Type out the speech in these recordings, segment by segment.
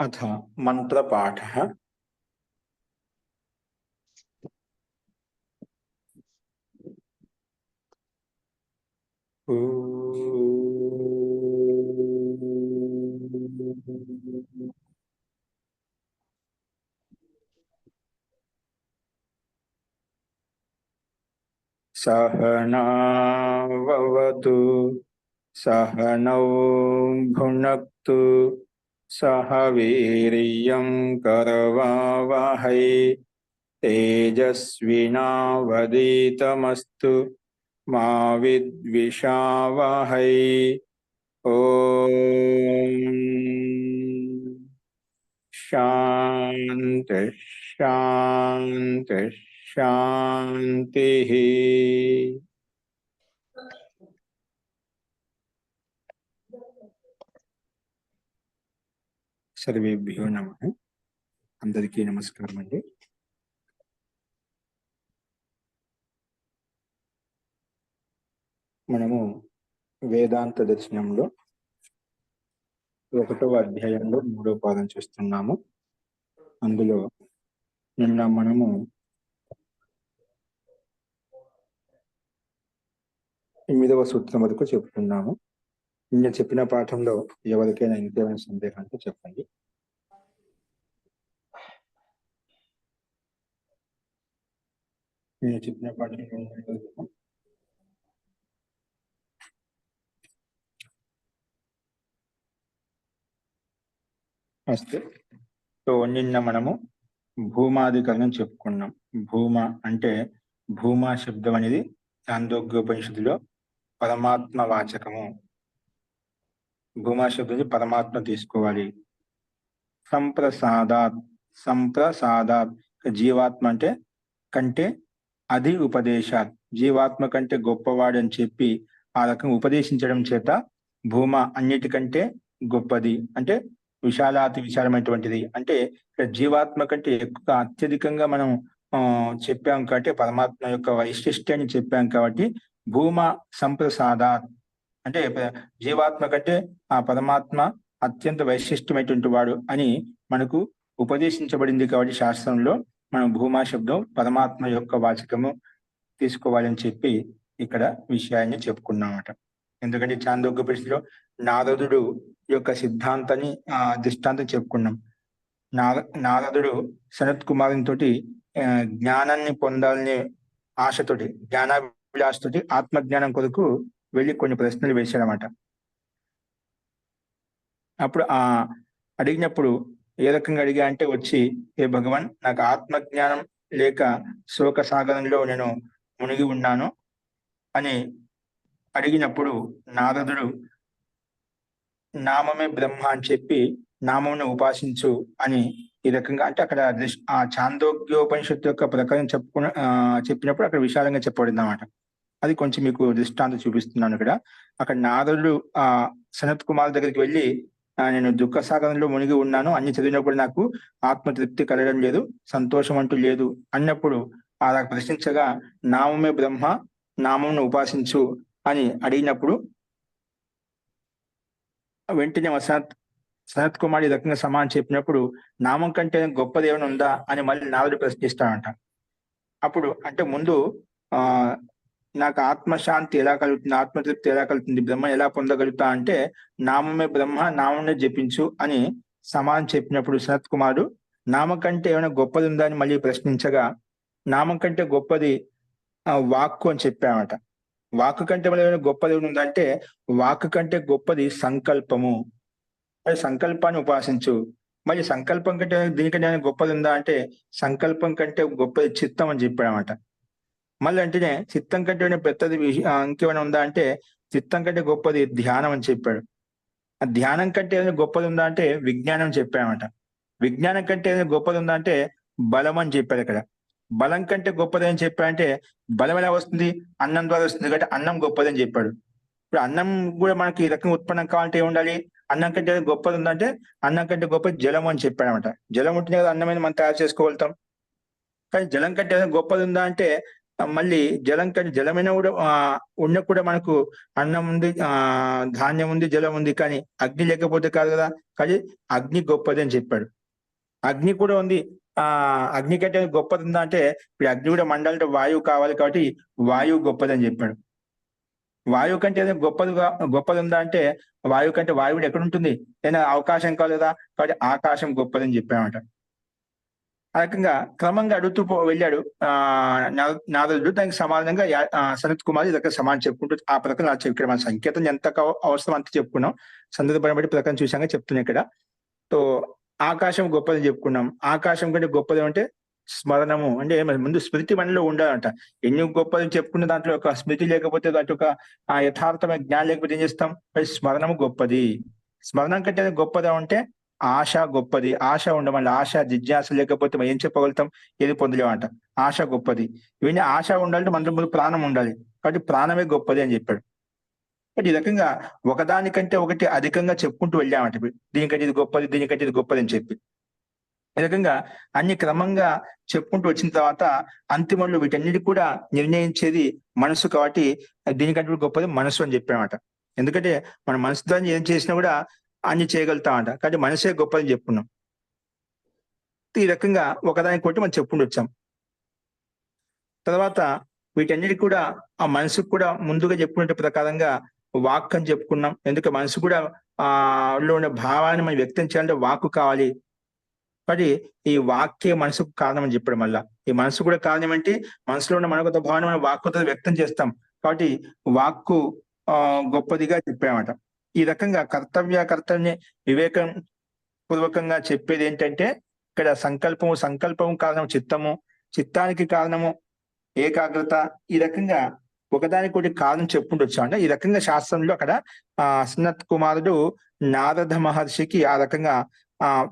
अथ मंत्रपाठः। सहनाववतु सहनौ भुनक्तु सह वीर्यं करवावहै तेजस्विनावधीतमस्तु मा विद्विषावहै। ओम शांति शांति शांति। सर्वेभ्यो नमः। अंदरिकी नमस्कारम अंడి। మనము వేదాంత దర్శనంలో 1వ అధ్యాయంలో 3వ పాదం చేస్తున్నాము. అందులో నిన్న మనము 8వ సూత్రం వరకు చెప్పుకున్నాము. నిన్న చెప్పిన పాఠంలో ఎవరికైనా ఇంకేమైనా సందేహం ఉంటే చెప్పండి. నిన్న చెప్పిన పాఠంలో అస్తే సో నిన్న మనము భూమాధికరణం చెప్పుకున్నాం. భూమ అంటే భూమా శబ్దం అనేది చాందోగ్యోపనిషత్తులో పరమాత్మ వాచకము. భూమా శబ్దం పరమాత్మ తీసుకోవాలి. సంప్రసాదాత్ సంప్రసాదాత్ జీవాత్మ అంటే కంటే అది ఉపదేశాత్ జీవాత్మ కంటే గొప్పవాడు అని చెప్పి ఆ రకంగా ఉపదేశించడం చేత భూమ అన్నిటికంటే గొప్పది అంటే విశాలాతి విశాలమైనటువంటిది. అంటే జీవాత్మ కంటే ఎక్కువ అత్యధికంగా మనం చెప్పాం కాబట్టి పరమాత్మ యొక్క వైశిష్ట్యాన్ని చెప్పాం కాబట్టి భూమ సంప్రసాదాత్ అంటే జీవాత్మ కంటే ఆ పరమాత్మ అత్యంత వైశిష్టమైనటువంటి వాడు అని మనకు ఉపదేశించబడింది. కాబట్టి శాస్త్రంలో మనం భూమా శబ్దం పరమాత్మ యొక్క వాచకము తీసుకోవాలని చెప్పి ఇక్కడ విషయాన్ని చెప్పుకున్నామట. ఎందుకంటే చాందోగ్యోపనిషత్తులో నారదుడు యొక్క సిద్ధాంతాన్ని దృష్టాంతం చెప్పుకున్నాం. నారదుడు సనత్ కుమారుని తోటి జ్ఞానాన్ని పొందాలనే ఆశతోటి జ్ఞానాభిలాషతోటి ఆత్మజ్ఞానం కొరకు వెళ్ళి కొన్ని ప్రశ్నలు వేశాడనమాట. అప్పుడు అడిగినప్పుడు ఏ రకంగా అడిగా అంటే వచ్చి, ఏ భగవాన్ నాకు ఆత్మజ్ఞానం లేక శోక సాగరంలో నేను మునిగి ఉన్నాను అని అడిగినప్పుడు నారదుడు నామమే బ్రహ్మ అని చెప్పి నామమును ఉపాసించు అని ఈ రకంగా అంటే అక్కడ ఆ చాందోగ్యోపనిషత్తు యొక్క ప్రకారం చెప్పినప్పుడు అక్కడ విశాలంగా చెప్పబడింది అన్నమాట. అది కొంచెం మీకు దృష్టాంతం చూపిస్తున్నాను. అక్కడ నారదుడు సనత్ కుమార్ దగ్గరికి వెళ్ళి నేను దుఃఖ సాగరంలో మునిగి ఉన్నాను, అన్ని చదివినప్పుడు నాకు ఆత్మతృప్తి కలగడం లేదు, సంతోషం అంటూ లేదు అన్నప్పుడు అలా ప్రశ్నించగా నామమే బ్రహ్మ, నామమును ఉపాసించు అని అడిగినప్పుడు వెంటనే సనత్ కుమార్ ఈ రకంగా సమానం చెప్పినప్పుడు నామం కంటే గొప్పది ఏమైనా ఉందా అని మళ్ళీ నారదుడు ప్రశ్నిస్తాడంట. అప్పుడు అంటే ముందు నాకు ఆత్మశాంతి ఎలా కలుగుతుంది, ఆత్మతృప్తి ఎలా కలుగుతుంది, బ్రహ్మ ఎలా పొందగలుగుతా అంటే నామమే బ్రహ్మ, నామమే జపించు అని సమానం చెప్పినప్పుడు సనత్ కుమారుడు నామం కంటే ఏమైనా గొప్పది ఉందా అని మళ్ళీ ప్రశ్నించగా నామం కంటే గొప్పది వాక్కు అని చెప్పామట. వాక్కు కంటే మళ్ళీ ఏమైనా గొప్పది ఉందంటే వాక్కు కంటే గొప్పది సంకల్పము, అది సంకల్పాన్ని ఉపాసించు. మళ్ళీ సంకల్పం కంటే దీనికంటే ఏమైనా గొప్పది ఉందా అంటే సంకల్పం కంటే గొప్పది చిత్తం అని చెప్పాడనమాట. మళ్ళీ అంటేనే చిత్తం కంటే పెద్దది ఇంకేమైనా ఉందా అంటే చిత్తం కంటే గొప్పది ధ్యానం అని చెప్పాడు. ఆ ధ్యానం కంటే ఏదైనా గొప్పది ఉందా అంటే విజ్ఞానం చెప్పామట. విజ్ఞానం కంటే ఏదైనా గొప్పది ఉందా అంటే బలం అని చెప్పాడు. ఇక్కడ బలం కంటే గొప్పది అని చెప్పాడంటే బలం ఎలా వస్తుంది, అన్నం ద్వారా వస్తుంది కాబట్టి అన్నం గొప్పది అని చెప్పాడు. ఇప్పుడు అన్నం కూడా మనకి ఈ రకంగా ఉత్పన్నం కావాలంటే ఏముండాలి, అన్నం కంటే గొప్పది ఉందంటే అన్నం కంటే గొప్పది జలం అని చెప్పాడనమాట. జలం ఉంటేనే కదా అన్నమైన మనం తయారు చేసుకోగలుగుతాం. కానీ జలం కంటే గొప్పది ఉందా అంటే మళ్ళీ జలం కంటే జలమైన కూడా ఉన్న కూడా మనకు అన్నం ఉంది, ధాన్యం ఉంది, జలం ఉంది, కానీ అగ్ని లేకపోతే కాదు కదా. కానీ అగ్ని గొప్పది అని చెప్పాడు. అగ్ని కూడా ఉంది. అగ్ని కంటే గొప్పది ఉందా అంటే, ఇప్పుడు అగ్ని కూడా మండాలంటే వాయువు కావాలి కాబట్టి వాయువు గొప్పది అని చెప్పాడు. వాయువు కంటే ఏదైనా గొప్పది ఉందా అంటే, వాయువు కంటే వాయువు కూడా ఎక్కడ ఉంటుంది? ఏదైనా అవకాశం కావాలి కదా, కాబట్టి ఆకాశం గొప్పదని చెప్పామట. ఆ రకంగా క్రమంగా అడుగుతూ వెళ్ళాడు నారదుడు. దానికి సమాధానంగా సనత్ కుమార్ ఈ రకంగా సమాధానం చెప్పుకుంటూ ఆ ప్రకారం ఇక్కడ మన సంకేతం ఎంత అవసరం అంత చెప్పుకున్నాం. సందర్భం బట్టి ప్రకారం చూసాక చెప్తున్నాం ఇక్కడ. సో ఆకాశం గొప్పదని చెప్పుకున్నాం. ఆకాశం కంటే గొప్పది అంటే స్మరణము, అంటే ముందు స్మృతి మనలో ఉండాలంట. ఎన్ని గొప్పదని చెప్పుకున్న దాంట్లో ఒక స్మృతి లేకపోతే, దాంట్లో ఒక యథార్థమైన జ్ఞానం లేకపోతే ఏం చేస్తాం? స్మరణము గొప్పది. స్మరణం కంటే గొప్పదా అంటే ఆశ గొప్పది. ఆశ ఉండమని, ఆశ జిజ్ఞాస లేకపోతే మనం ఏం చెప్పగలుగుతాం? ఏది పొందలేమంట. ఆశ గొప్పది. ఇవన్నీ ఆశ ఉండాలంటే మన ముందు ప్రాణం ఉండాలి, కాబట్టి ప్రాణమే గొప్పది అని చెప్పాడు. బట్ ఈ రకంగా ఒకదానికంటే ఒకటి అధికంగా చెప్పుకుంటూ వెళ్ళామంట. దీనికంటే ఇది గొప్పది, దీనికంటే ఇది గొప్పది అని చెప్పి. ఈ రకంగా అన్ని క్రమంగా చెప్పుకుంటూ వచ్చిన తర్వాత అంతిమంలో వీటన్నిటి కూడా నిర్ణయించేది మనసు, కాబట్టి దీనికంటే గొప్పది మనసు అని చెప్పామట. ఎందుకంటే మన మనసు ద్వారా ఏం చేసినా కూడా అన్ని చేయగలుగుతామంట, కాబట్టి మనసే గొప్పదని చెప్పుకున్నాం. ఈ రకంగా ఒకదానికి కొట్టి మనం చెప్పుకుంటూ వచ్చాం. తర్వాత వీటన్నిటి కూడా ఆ మనసుకు కూడా ముందుగా చెప్పుకునే ప్రకారంగా వాక్ అని చెప్పుకున్నాం. ఎందుకంటే మనసు కూడా లో ఉన్న భావాన్ని మనం వ్యక్తం చేయాలంటే వాక్కు కావాలి. కాబట్టి ఈ వాక్యే మనసుకు కారణం అని చెప్పాడు. మళ్ళా ఈ మనసు కూడా కారణం ఏంటి? మనసులో ఉన్న మనగత భావాన్ని మనం వాక్కుతో వ్యక్తం చేస్తాం, కాబట్టి వాక్కు గొప్పదిగా చెప్పామట. ఈ రకంగా కర్తవ్య వివేకం పూర్వకంగా చెప్పేది ఏంటంటే, ఇక్కడ సంకల్పము కారణం చిత్తము, చిత్తానికి కారణము ఏకాగ్రత. ఈ రకంగా ఒకదానికొకటి కారణం చెప్పుకుంటూ వచ్చామంట. ఈ రకంగా శాస్త్రంలో అక్కడ సనత్ కుమారుడు నారద మహర్షికి ఆ రకంగా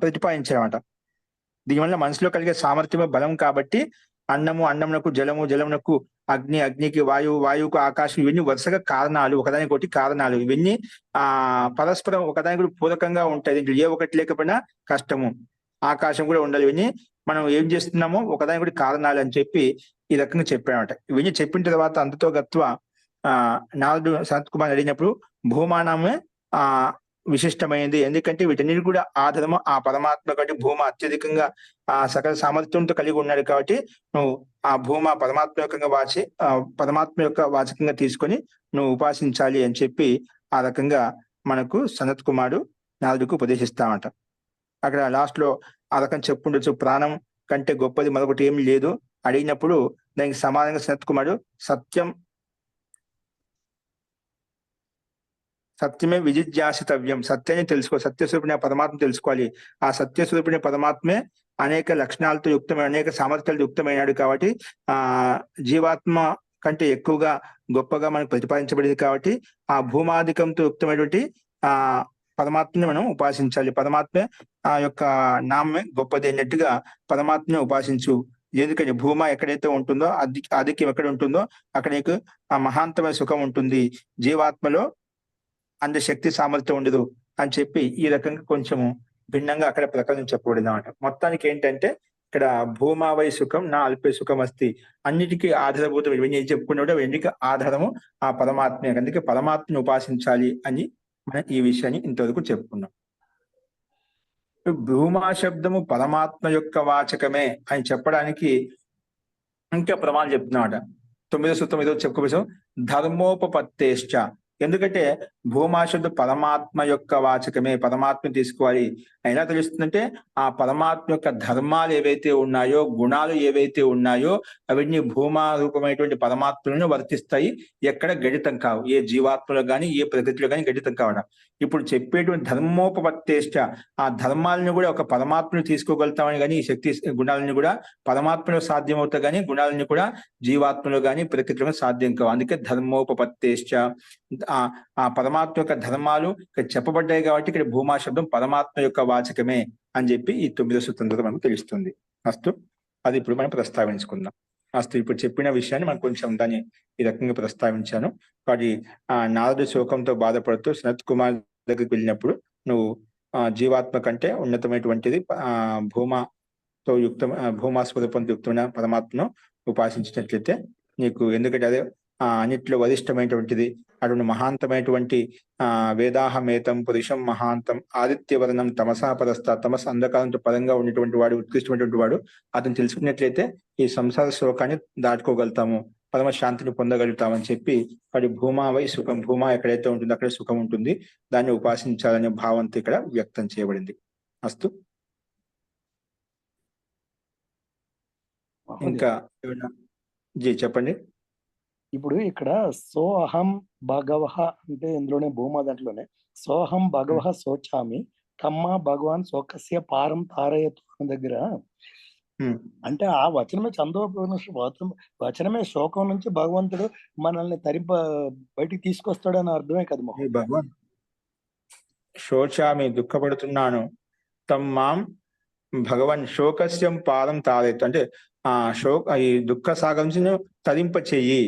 ప్రతిపాదించారన్నమాట. దీనివల్ల మనసులో కలిగే సామర్థ్యమే బలం, కాబట్టి అన్నమునకు జలము, జలమునకు అగ్ని, అగ్నికి వాయువు, వాయువుకు ఆకాశం, ఇవన్నీ వరుసగా కారణాలు, ఒకదానికొకటి కారణాలు. ఇవన్నీ పరస్పరం ఒకదానికి పూరకంగా ఉంటాయి. దీంట్లో ఏ ఒకటి లేకపోయినా కష్టము. ఆకాశం కూడా ఉండాలి. ఇవన్నీ మనం ఏం చేస్తున్నామో ఒకదానికొకటి కారణాలు అని చెప్పి ఈ రకంగా చెప్పామట. ఇవన్నీ చెప్పిన తర్వాత అంతతో గత్వ నారదుడు సనత్ కుమార్ అడిగినప్పుడు భూమానమే విశిష్టమైంది. ఎందుకంటే వీటన్నిటి కూడా ఆధారము ఆ పరమాత్మ, కాబట్టి భూమ అత్యధికంగా సకల సామర్థ్యంతో కలిగి ఉన్నాడు, కాబట్టి నువ్వు ఆ భూమ పరమాత్మ యొక్క వాచకంగా తీసుకొని నువ్వు ఉపాసించాలి అని చెప్పి ఆ రకంగా మనకు సనత్ కుమారుడు నారదుడికి ఉపదేశిస్తామంట. అక్కడ లాస్ట్ లో ఆ రకం చెప్పుండొచ్చు, ప్రాణం కంటే గొప్పది మరొకటి ఏమి లేదు అడిగినప్పుడు దానికి సమానంగా సనత్ కుమారుడు సత్యమే విజిజ్ఞాసితవ్యం, సత్యాన్ని తెలుసుకో, సత్యస్వరూపిణి పరమాత్మ తెలుసుకోవాలి. ఆ సత్యస్వరూపిణి పరమాత్మే అనేక లక్షణాలతో యుక్తమైన, అనేక సామర్థ్యాలతో యుక్తమైనాడు, కాబట్టి జీవాత్మ కంటే ఎక్కువగా గొప్పగా మనకు ప్రతిపాదించబడింది. కాబట్టి ఆ భూమాధికంతో యుక్తమైనటువంటి పరమాత్మని మనం ఉపాసించాలి. పరమాత్మే ఆ యొక్క నామే గొప్పది అన్నట్టుగా పరమాత్మని ఉపాసించు. ఎందుకంటే భూమ ఎక్కడైతే ఉంటుందో, ఆధిక్యం ఎక్కడ ఉంటుందో అక్కడ నీకు ఆ మహాంతమైన సుఖం ఉంటుంది. జీవాత్మలో అంత శక్తి సామర్థ్యం ఉండదు అని చెప్పి ఈ రకంగా కొంచెము భిన్నంగా అక్కడ ప్రకారం చెప్పబడింది అన్నమాట. మొత్తానికి ఏంటంటే ఇక్కడ భూమావై సుఖం నా అల్పే సుఖం అస్తి, అన్నిటికీ ఆధారభూతం ఇవన్నీ చెప్పుకున్నప్పుడు ఎన్నిక ఆధారము ఆ పరమాత్మే, అందుకే పరమాత్మని ఉపాసించాలి అని మనం ఈ విషయాన్ని ఇంతవరకు చెప్పుకున్నాం. భూమా శబ్దము పరమాత్మ యొక్క వాచకమే అని చెప్పడానికి ఇంకా ప్రమాణం చెప్తున్నాడు. 9వ సూత్రం ఏదో చెప్పుకోసం ధర్మోపపత్తేశ్చ, ఎందుకంటే భూమాశబ్ద పరమాత్మ యొక్క వాచకమే, పరమాత్మ తీసుకోవాలి. ఎలా తెలుస్తుందంటే ఆ పరమాత్మ యొక్క ధర్మాలు ఏవైతే ఉన్నాయో, గుణాలు ఏవైతే ఉన్నాయో అవన్నీ భూమా రూపమైనటువంటి పరమాత్మలను వర్తిస్తాయి, ఎక్కడ గడితం కావు. ఏ జీవాత్మలో కానీ ఏ ప్రకృతిలో కానీ గడితం కావడం. ఇప్పుడు చెప్పేటువంటి ధర్మోపపత్తేష్ట, ఆ ధర్మాలను కూడా ఒక పరమాత్మను తీసుకోగలుగుతామని, కానీ ఈ శక్తి గుణాలను కూడా పరమాత్మలో సాధ్యమవుతాయి, కానీ గుణాలను కూడా జీవాత్మలో కానీ ప్రకృతిలో సాధ్యం కావు. అందుకే ధర్మోపపత్తేష్ట, ఆ పరమాత్మ యొక్క ధర్మాలు ఇక్కడ చెప్పబడ్డాయి, కాబట్టి ఇక్కడ భూమా శబ్దం పరమాత్మ యొక్క వాచకమే అని చెప్పి ఈ 9వ సూత్రం ద్వారా మనకు తెలుస్తుంది. అస్తు, అది ఇప్పుడు మనం ప్రస్తావించుకుందాం. అస్తు, ఇప్పుడు చెప్పిన విషయాన్ని మనం కొంచెం దాన్ని ఈ రకంగా ప్రస్తావించాను. కాబట్టి నారదు శోకంతో బాధపడుతూ సనత్ కుమార్ దగ్గరికి వెళ్ళినప్పుడు నువ్వు జీవాత్మ కంటే ఉన్నతమైనటువంటిది భూమా స్వరూపంతో యుక్తమైన పరమాత్మను ఉపాసించినట్లయితే నీకు, ఎందుకంటే అదే అన్నిట్లో వరిష్టమైనటువంటిది, అటువంటి మహాంతమైనటువంటి వేదాహమేతం పురుషం మహాంతం ఆదిత్యవర్ణం తమసా పరస్థ, తమస అంధకారంతో పరంగా ఉన్నటువంటి వాడు, ఉత్కృష్టమైనటువంటి వాడు. అతను తెలుసుకున్నట్లయితే ఈ సంసార శోకాన్ని దాటుకోగలుగుతాము, పరమ శాంతిని పొందగలుగుతామని చెప్పి, వాడి భూమావై సుఖం, భూమా ఎక్కడైతే ఉంటుందో అక్కడే సుఖం ఉంటుంది, దాన్ని ఉపాసించాలనే భావంతో ఇక్కడ వ్యక్తం చేయబడింది. అస్తు. ఇంకా జీ చెప్పండి. ఇప్పుడు ఇక్కడ సోహం భగవహ అంటే ఇందులోనే భూమా దాంట్లోనే సోహం భగవహ శోచామి తమ్మ భగవాన్ శోకస్య పారం తారయతు అనే దగ్గర అంటే ఆ వచనమే వచనమే శోకం నుంచి భగవంతుడు మనల్ని బయటికి తీసుకొస్తాడు అని అర్థమే కదా మోహన్. భగవాన్ శోచామి దుఃఖపడుతున్నాను, తమ్మాం భగవాన్ శోకస్యం పాదం తారేత్ అంటే ఈ దుఃఖ సాగరం నుంచి తరింప చెయ్యి,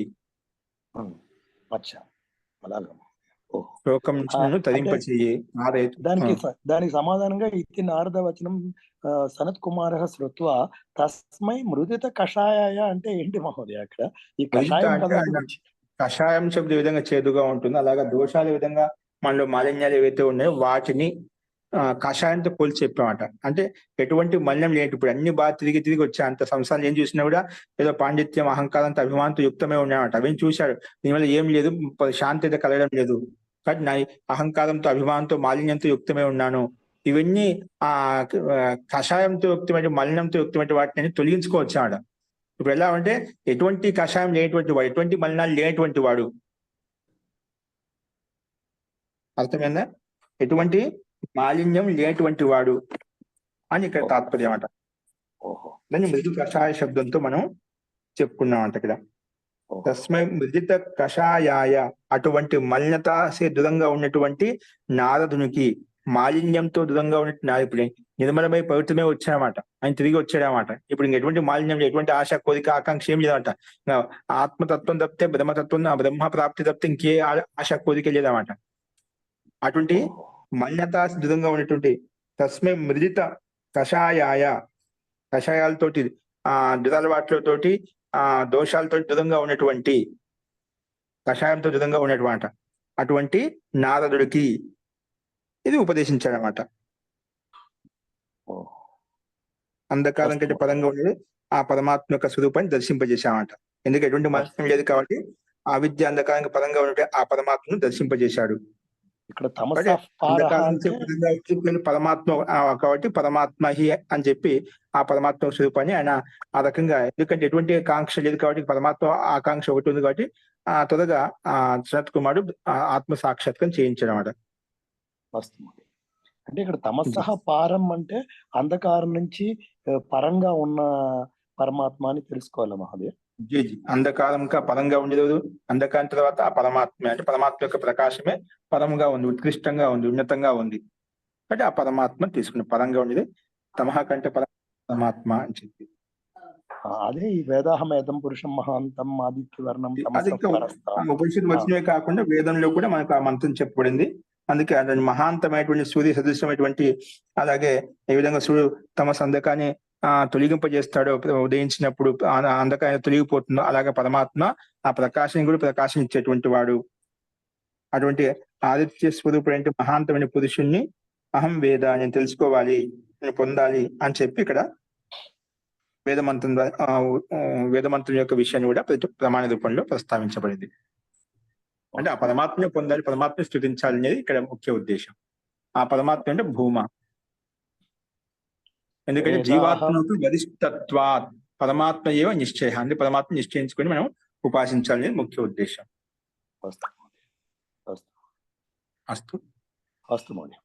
శోకం నుంచి తరింప చెయ్యి. దానికి సమాధానంగా ఇది నారద వచనం సనత్ కుమార శ్రుత్వా తస్మై మృదిత కషాయ అంటే ఏంటి మహోదయ? అక్కడ ఈ కషాయం శబ్ద విధంగా చేదుగా ఉంటుంది, అలాగా దోషాల విధంగా మనలో మాలిన్యాలు ఏవైతే ఉన్నాయో వాటిని కషాయంతో పోల్చి చెప్పామట. అంటే ఎటువంటి మలినం లేని, ఇప్పుడు అన్ని బాగా తిరిగి తిరిగి వచ్చా, అంత సంవత్సరాలు ఏం చూసినా కూడా ఏదో పాండిత్యం అహంకారంతో అభిమానంతో యుక్తమే ఉన్నాయన్నమాట. అవన్నీ చూశాడు, దీనివల్ల ఏం లేదు, శాంతి అయితే కలగడం లేదు, కాబట్టి నా అహంకారంతో అభిమానంతో మాలిన్యంతో యుక్తమే ఉన్నాను. ఇవన్నీ కషాయంతో యుక్తమైన మలినంతో యుక్తమైన వాటిని తొలగించుకోవచ్చాడ. ఇప్పుడు ఎలా అంటే ఎటువంటి కషాయం లేనటువంటి వాడు, ఎటువంటి మలినాలు లేనటువంటి వాడు, అర్థమైందా? ఎటువంటి మాలిన్యం లేనటువంటి వాడు అని ఇక్కడ తాత్పర్యం అంట. దాన్ని మృదు కషాయ శబ్దంతో మనం చెప్పుకున్నామంట ఇక్కడ. తస్మై మృదిత కషాయాయ, అటువంటి మలినతాసే దూరంగా ఉన్నటువంటి నారదునికి, మాలిన్యంతో దూరంగా ఉన్నట్టు నారదుడే నిర్మలమై పవిత్రమే వచ్చాడనమాట. ఆయన తిరిగి వచ్చాడనమాట. ఇప్పుడు ఎటువంటి మాలిన్యం, ఎటువంటి ఆశ కోరిక ఆకాంక్ష ఏం లేదన్నమాట. ఆత్మతత్వం తప్పితే బ్రహ్మతత్వం, బ్రహ్మ ప్రాప్తి తప్పితే ఇంకే ఆశ కోరిక లేదన్నమాట. అటువంటి మలినత దృఢంగా ఉన్నటువంటి తస్మై మృదిత కషాయాయ, కషాయాలతోటి దురలవాట్లతోటి దోషాలతో దృఢంగా ఉన్నటువంటి, కషాయంతో దృఢంగా ఉన్నటువంటి అటువంటి నారదుడికి ఇది ఉపదేశించాడనమాట. అంధకారం కంటే పరంగా ఉండేది ఆ పరమాత్మ యొక్క స్వరూపాన్ని దర్శింపజేశామట. ఎందుకంటే ఎటువంటి మలినం లేదు కాబట్టి ఆ విద్య అంధకారానికి పరంగా ఉన్నట్టు ఆ పరమాత్మను దర్శింపజేశాడు. ఇక్కడ పరమాత్మ కాబట్టి పరమాత్మ హి అని చెప్పి ఆ పరమాత్మ స్వరూపాన్ని ఆయన ఆ రకంగా, ఎందుకంటే ఎటువంటి ఆకాంక్ష లేదు కాబట్టి పరమాత్మ ఆకాంక్ష ఒకటి ఉంది కాబట్టి త్వరగా సనత్ కుమారుడు ఆత్మ సాక్షాత్కారం చేయించాడు అన్నమాట. అంటే ఇక్కడ తమసహ పారం అంటే అంధకారం నుంచి పరంగా ఉన్న పరమాత్మ అని తెలుసుకోవాలి మహోదయ. అంధకారం పరంగా ఉండేది, అంధకారం తర్వాత ఆ పరమాత్మ అంటే పరమాత్మ యొక్క ప్రకాశమే పరంగా ఉంది, ఉత్కృష్టంగా ఉంది, ఉన్నతంగా ఉంది. అంటే ఆ పరమాత్మ తీసుకున్న పరంగా ఉండేది తమహ కంటే పరమాత్మ అని చెప్పి అదే ఈ వేదాహమేతం పురుషం మహాంతం ఆదిత్యవర్ణం. ఉపనిషత్తు వచ్చినవే కాకుండా వేదంలో కూడా మనకు ఆ మంత్రం చెప్పబడింది. అందుకే అతని మహాంతమైనటువంటి సూర్య సదృశ్యమైనటువంటి, అలాగే ఏ విధంగా సూర్యుడు తమ సందకాన్ని తొలగింపజేస్తాడో ఉదయించినప్పుడు అంధకారం తొలగిపోతుందో, అలాగే పరమాత్మ ఆ ప్రకాశం కూడా ప్రకాశం ఇచ్చేటువంటి వాడు. అటువంటి ఆదిత్య స్వరూపుడు మహాంతమైన పురుషుణ్ణి అహం వేద, నేను తెలుసుకోవాలి, నేను పొందాలి అని చెప్పి ఇక్కడ వేదమంత్రం యొక్క విషయాన్ని కూడా ప్రమాణ రూపంలో ప్రస్తావించబడింది. అంటే ఆ పరమాత్మని పొందాలి, పరమాత్మని స్తుతించాలి అనేది ఇక్కడ ముఖ్య ఉద్దేశం. ఆ పరమాత్మ అంటే భూమా, ఎందుకంటే జీవాత్మకు వరిష్టత్వా పరమాత్మ ఏవ నిశ్చయ, అంటే పరమాత్మ నిశ్చయించుకొని మనం ఉపాసించాలనేది ముఖ్య ఉద్దేశం. అస్తు అస్తు మౌని.